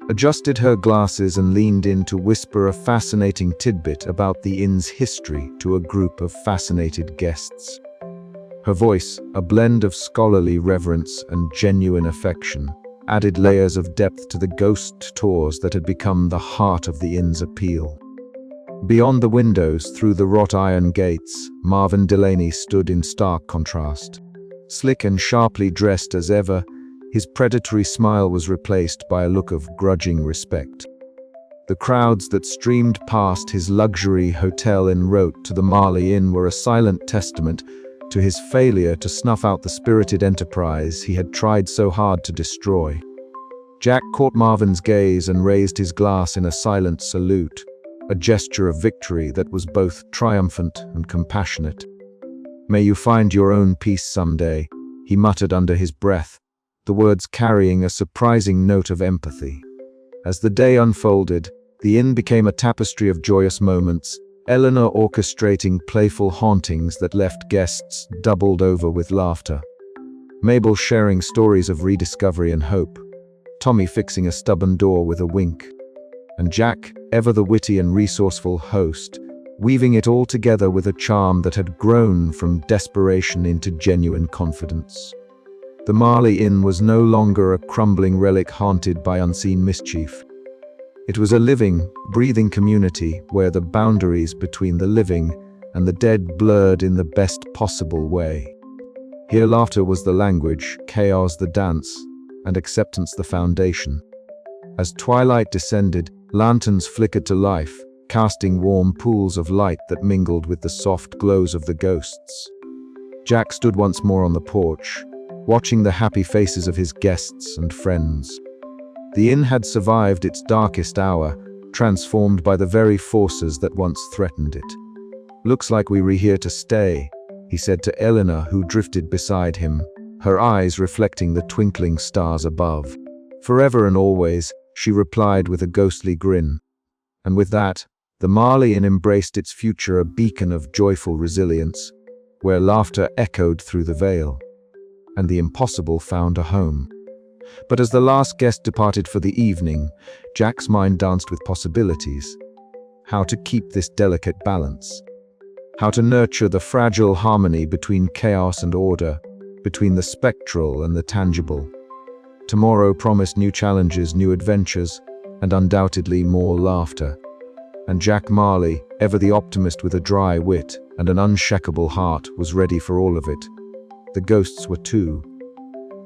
adjusted her glasses and leaned in to whisper a fascinating tidbit about the inn's history to a group of fascinated guests. Her voice, a blend of scholarly reverence and genuine affection, added layers of depth to the ghost tours that had become the heart of the inn's appeal. Beyond the windows, through the wrought iron gates, Marvin Delaney stood in stark contrast. Slick and sharply dressed as ever, his predatory smile was replaced by a look of grudging respect. The crowds that streamed past his luxury hotel en route to the Marley Inn were a silent testament to his failure to snuff out the spirited enterprise he had tried so hard to destroy. Jack caught Marvin's gaze and raised his glass in a silent salute, a gesture of victory that was both triumphant and compassionate. "May you find your own peace someday," he muttered under his breath, the words carrying a surprising note of empathy. As the day unfolded, the inn became a tapestry of joyous moments, Eleanor orchestrating playful hauntings that left guests doubled over with laughter. Mabel sharing stories of rediscovery and hope, Tommy fixing a stubborn door with a wink, and Jack, ever the witty and resourceful host, weaving it all together with a charm that had grown from desperation into genuine confidence. The Marley Inn was no longer a crumbling relic haunted by unseen mischief. It was a living, breathing community where the boundaries between the living and the dead blurred in the best possible way. Here laughter was the language, chaos the dance, and acceptance the foundation. As twilight descended, lanterns flickered to life, casting warm pools of light that mingled with the soft glows of the ghosts. Jack stood once more on the porch, watching the happy faces of his guests and friends. The inn had survived its darkest hour, transformed by the very forces that once threatened it. "Looks like we're here to stay," he said to Eleanor, who drifted beside him, her eyes reflecting the twinkling stars above. "Forever and always," she replied with a ghostly grin. And with that, the Marley Inn embraced its future, a beacon of joyful resilience, where laughter echoed through the veil, and the impossible found a home. But as the last guest departed for the evening, Jack's mind danced with possibilities. How to keep this delicate balance? How to nurture the fragile harmony between chaos and order, between the spectral and the tangible? Tomorrow promised new challenges, new adventures, and undoubtedly more laughter. And Jack Marley, ever the optimist with a dry wit and an unshakable heart, was ready for all of it. The ghosts were too.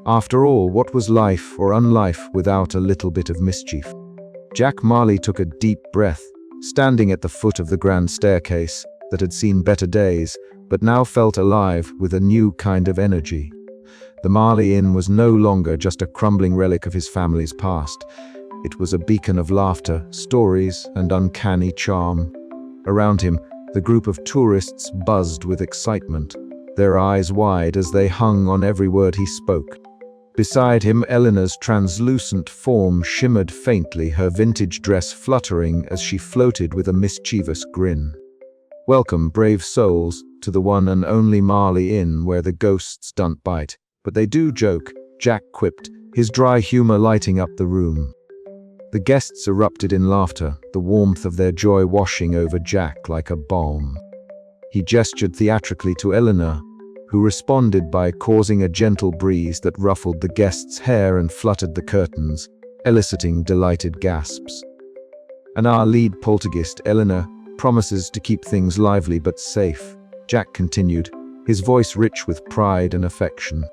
After all, what was life or unlife without a little bit of mischief? Jack Marley took a deep breath, standing at the foot of the grand staircase that had seen better days, but now felt alive with a new kind of energy. The Marley Inn was no longer just a crumbling relic of his family's past. It was a beacon of laughter, stories, and uncanny charm. Around him, the group of tourists buzzed with excitement, their eyes wide as they hung on every word he spoke. Beside him, Eleanor's translucent form shimmered faintly, her vintage dress fluttering as she floated with a mischievous grin. "Welcome, brave souls, to the one and only Marley Inn, where the ghosts don't bite, but they do joke," Jack quipped, his dry humor lighting up the room. The guests erupted in laughter, the warmth of their joy washing over Jack like a balm. He gestured theatrically to Eleanor, who responded by causing a gentle breeze that ruffled the guests' hair and fluttered the curtains, eliciting delighted gasps. "And our lead poltergeist, Eleanor, promises to keep things lively but safe," Jack continued, his voice rich with pride and affection.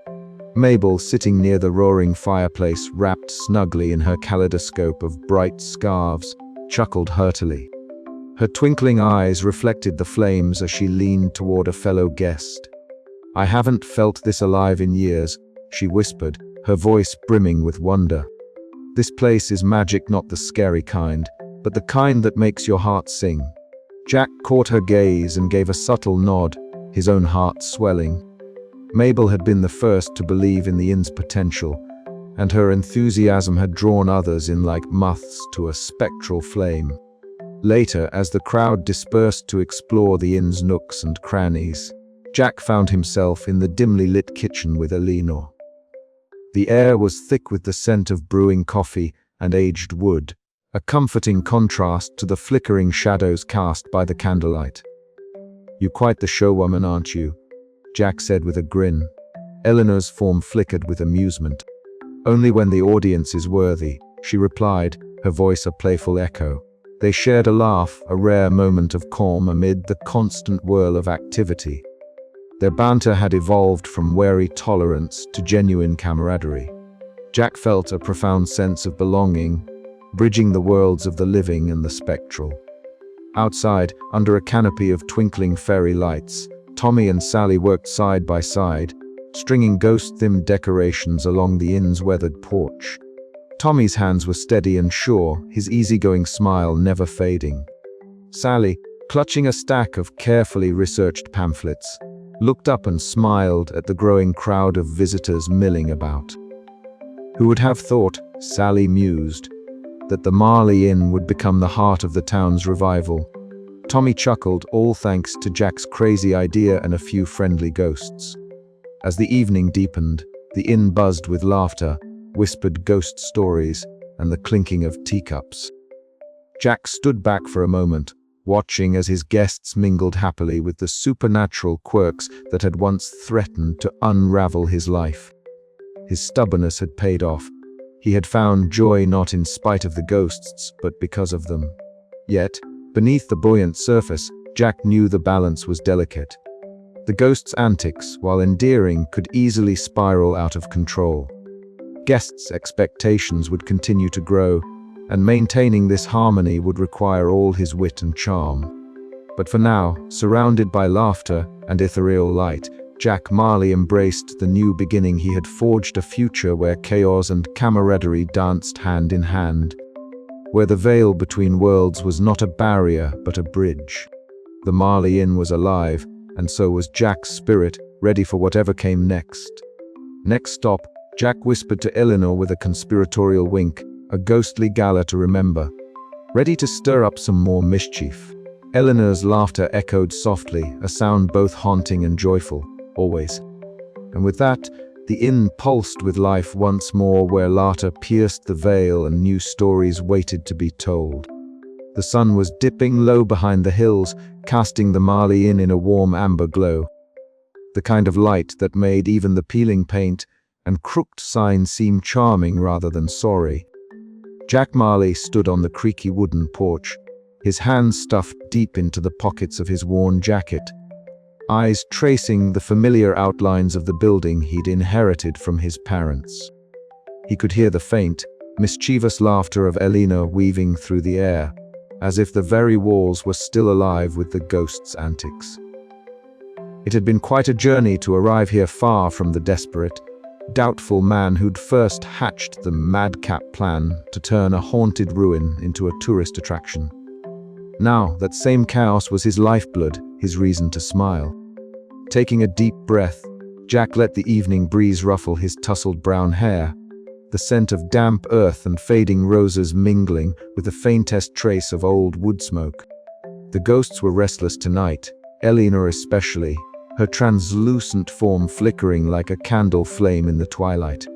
Mabel, sitting near the roaring fireplace, wrapped snugly in her kaleidoscope of bright scarves, chuckled heartily. Her twinkling eyes reflected the flames as she leaned toward a fellow guest. "I haven't felt this alive in years," she whispered, her voice brimming with wonder. "This place is magic, not the scary kind. but the kind that makes your heart sing. Jack caught her gaze and gave a subtle nod, his own heart swelling. Mabel had been the first to believe in the inn's potential, and her enthusiasm had drawn others in like moths to a spectral flame. Later, as the crowd dispersed to explore the inn's nooks and crannies, Jack found himself in the dimly lit kitchen with Eleanor. The air was thick with the scent of brewing coffee and aged wood, a comforting contrast to the flickering shadows cast by the candlelight. "You're quite the showwoman, aren't you?" Jack said with a grin. Eleanor's form flickered with amusement. "Only when the audience is worthy," she replied, her voice a playful echo. They shared a laugh, a rare moment of calm amid the constant whirl of activity. Their banter had evolved from wary tolerance to genuine camaraderie. Jack felt a profound sense of belonging, bridging the worlds of the living and the spectral. Outside, under a canopy of twinkling fairy lights, Tommy and Sally worked side by side, stringing ghost-themed decorations along the inn's weathered porch. Tommy's hands were steady and sure, his easygoing smile never fading. Sally, clutching a stack of carefully researched pamphlets, looked up and smiled at the growing crowd of visitors milling about. Who would have thought, Sally mused, that the Marley Inn would become the heart of the town's revival? Tommy chuckled, all thanks to Jack's crazy idea and a few friendly ghosts. As the evening deepened, the inn buzzed with laughter, whispered ghost stories, and the clinking of teacups. Jack stood back for a moment, watching as his guests mingled happily with the supernatural quirks that had once threatened to unravel his life. His stubbornness had paid off. He had found joy not in spite of the ghosts, but because of them. Yet, beneath the buoyant surface, Jack knew the balance was delicate. The ghost's antics, while endearing, could easily spiral out of control. Guests' expectations would continue to grow, and maintaining this harmony would require all his wit and charm. But for now, surrounded by laughter and ethereal light, Jack Marley embraced the new beginning. He had forged a future where chaos and camaraderie danced hand in hand, where the veil between worlds was not a barrier but a bridge. The Marley Inn was alive, and so was Jack's spirit, ready for whatever came next. Next stop, Jack whispered to Eleanor with a conspiratorial wink, a ghostly gala to remember. Ready to stir up some more mischief. Eleanor's laughter echoed softly, a sound both haunting and joyful, always. And with that, the inn pulsed with life once more, where laughter pierced the veil and new stories waited to be told. The sun was dipping low behind the hills, casting the Marley Inn in a warm amber glow. The kind of light that made even the peeling paint and crooked sign seem charming rather than sorry. Jack Marley stood on the creaky wooden porch, his hands stuffed deep into the pockets of his worn jacket, eyes tracing the familiar outlines of the building he'd inherited from his parents. He could hear the faint, mischievous laughter of Eleanor weaving through the air, as if the very walls were still alive with the ghost's antics. It had been quite a journey to arrive here, far from the desperate, doubtful man who'd first hatched the madcap plan to turn a haunted ruin into a tourist attraction. Now, that same chaos was his lifeblood, his reason to smile. Taking a deep breath, Jack let the evening breeze ruffle his tousled brown hair, the scent of damp earth and fading roses mingling with the faintest trace of old wood smoke. The ghosts were restless tonight, Eleanor especially, her translucent form flickering like a candle flame in the twilight.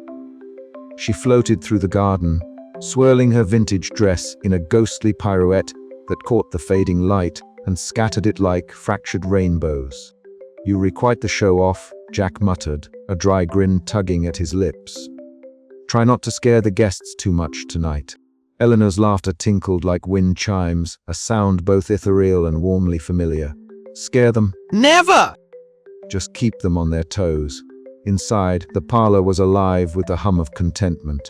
She floated through the garden, swirling her vintage dress in a ghostly pirouette that caught the fading light and scattered it like fractured rainbows. "You requite the show off," Jack muttered, a dry grin tugging at his lips. "Try not to scare the guests too much tonight." Eleanor's laughter tinkled like wind chimes, a sound both ethereal and warmly familiar. "Scare them? Never! Just keep them on their toes." Inside, the parlor was alive with the hum of contentment.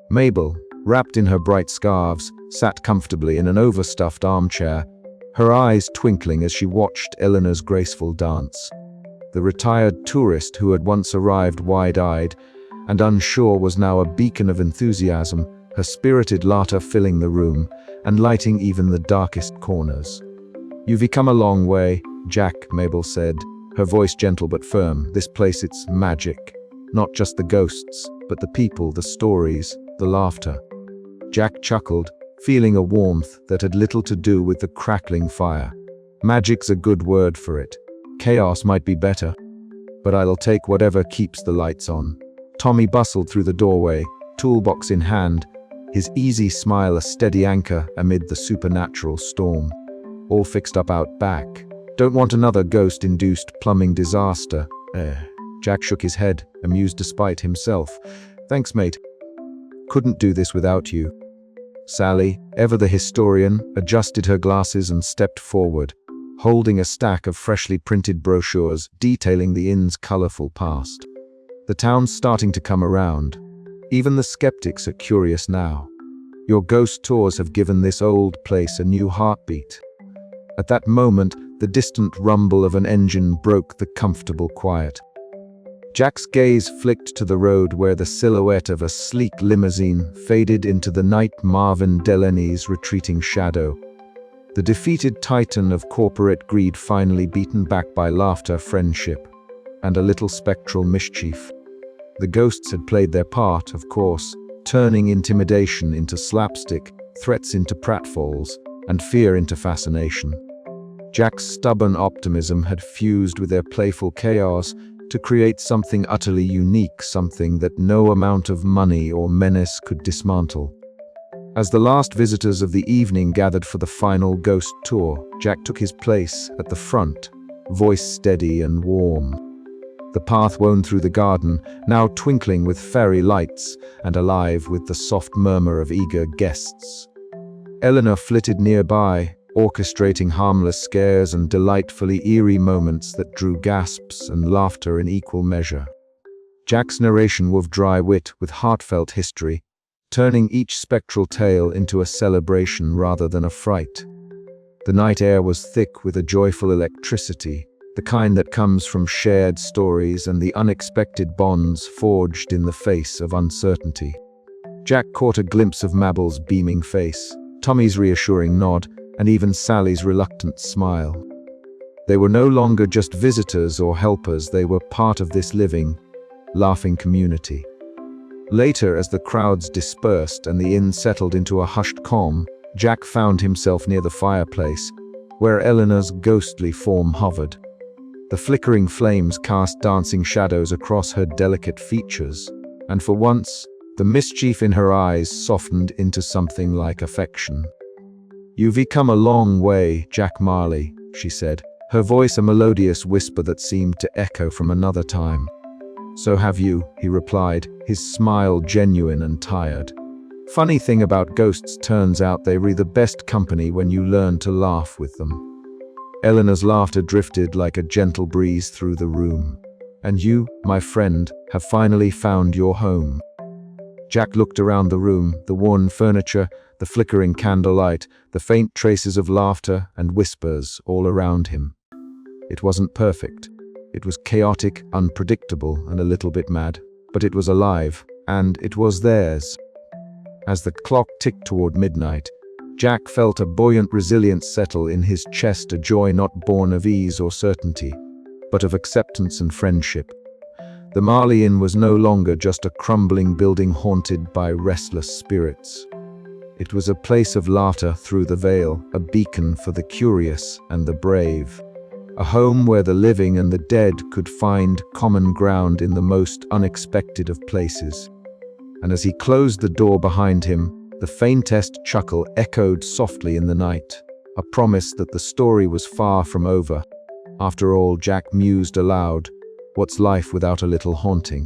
Mabel, wrapped in her bright scarves, sat comfortably in an overstuffed armchair, her eyes twinkling as she watched Eleanor's graceful dance. The retired tourist who had once arrived wide-eyed and unsure was now a beacon of enthusiasm, her spirited laughter filling the room and lighting even the darkest corners. "You've come a long way, Jack," Mabel said, her voice gentle but firm. "This place, it's magic. Not just the ghosts, but the people, the stories, the laughter." Jack chuckled, feeling a warmth that had little to do with the crackling fire. "Magic's a good word for it. Chaos might be better, but I'll take whatever keeps the lights on." Tommy bustled through the doorway, toolbox in hand, his easy smile a steady anchor amid the supernatural storm. "All fixed up out back. Don't want another ghost-induced plumbing disaster, eh?" Jack shook his head, amused despite himself. "Thanks, mate. Couldn't do this without you." Sally, ever the historian, adjusted her glasses and stepped forward, holding a stack of freshly printed brochures detailing the inn's colorful past. "The town's starting to come around. Even the skeptics are curious now. Your ghost tours have given this old place a new heartbeat." At that moment, the distant rumble of an engine broke the comfortable quiet. Jack's gaze flicked to the road where the silhouette of a sleek limousine faded into the night, Marvin Delaney's retreating shadow. The defeated titan of corporate greed finally beaten back by laughter, friendship, and a little spectral mischief. The ghosts had played their part, of course, turning intimidation into slapstick, threats into pratfalls, and fear into fascination. Jack's stubborn optimism had fused with their playful chaos to create something utterly unique, something that no amount of money or menace could dismantle. As the last visitors of the evening gathered for the final ghost tour, Jack took his place at the front, voice steady and warm. The path wound through the garden, now twinkling with fairy lights and alive with the soft murmur of eager guests. Eleanor flitted nearby, orchestrating harmless scares and delightfully eerie moments that drew gasps and laughter in equal measure. Jack's narration wove dry wit with heartfelt history, turning each spectral tale into a celebration rather than a fright. The night air was thick with a joyful electricity, the kind that comes from shared stories and the unexpected bonds forged in the face of uncertainty. Jack caught a glimpse of Mabel's beaming face, Tommy's reassuring nod, and even Sally's reluctant smile. They were no longer just visitors or helpers, they were part of this living, laughing community. Later, as the crowds dispersed and the inn settled into a hushed calm, Jack found himself near the fireplace, where Eleanor's ghostly form hovered. The flickering flames cast dancing shadows across her delicate features, and for once, the mischief in her eyes softened into something like affection. "You've come a long way, Jack Marley," she said, her voice a melodious whisper that seemed to echo from another time. "So have you," he replied, his smile genuine and tired. "Funny thing about ghosts, turns out they're the best company when you learn to laugh with them." Eleanor's laughter drifted like a gentle breeze through the room. "And you, my friend, have finally found your home." Jack looked around the room, the worn furniture, the flickering candlelight, the faint traces of laughter and whispers all around him. It wasn't perfect. It was chaotic, unpredictable, and a little bit mad, but it was alive, and it was theirs. As the clock ticked toward midnight, Jack felt a buoyant resilience settle in his chest, a joy not born of ease or certainty, but of acceptance and friendship. The Marley Inn was no longer just a crumbling building haunted by restless spirits. It was a place of laughter through the veil, a beacon for the curious and the brave. A home where the living and the dead could find common ground in the most unexpected of places. And as he closed the door behind him, the faintest chuckle echoed softly in the night, a promise that the story was far from over. After all, Jack mused aloud, what's life without a little haunting?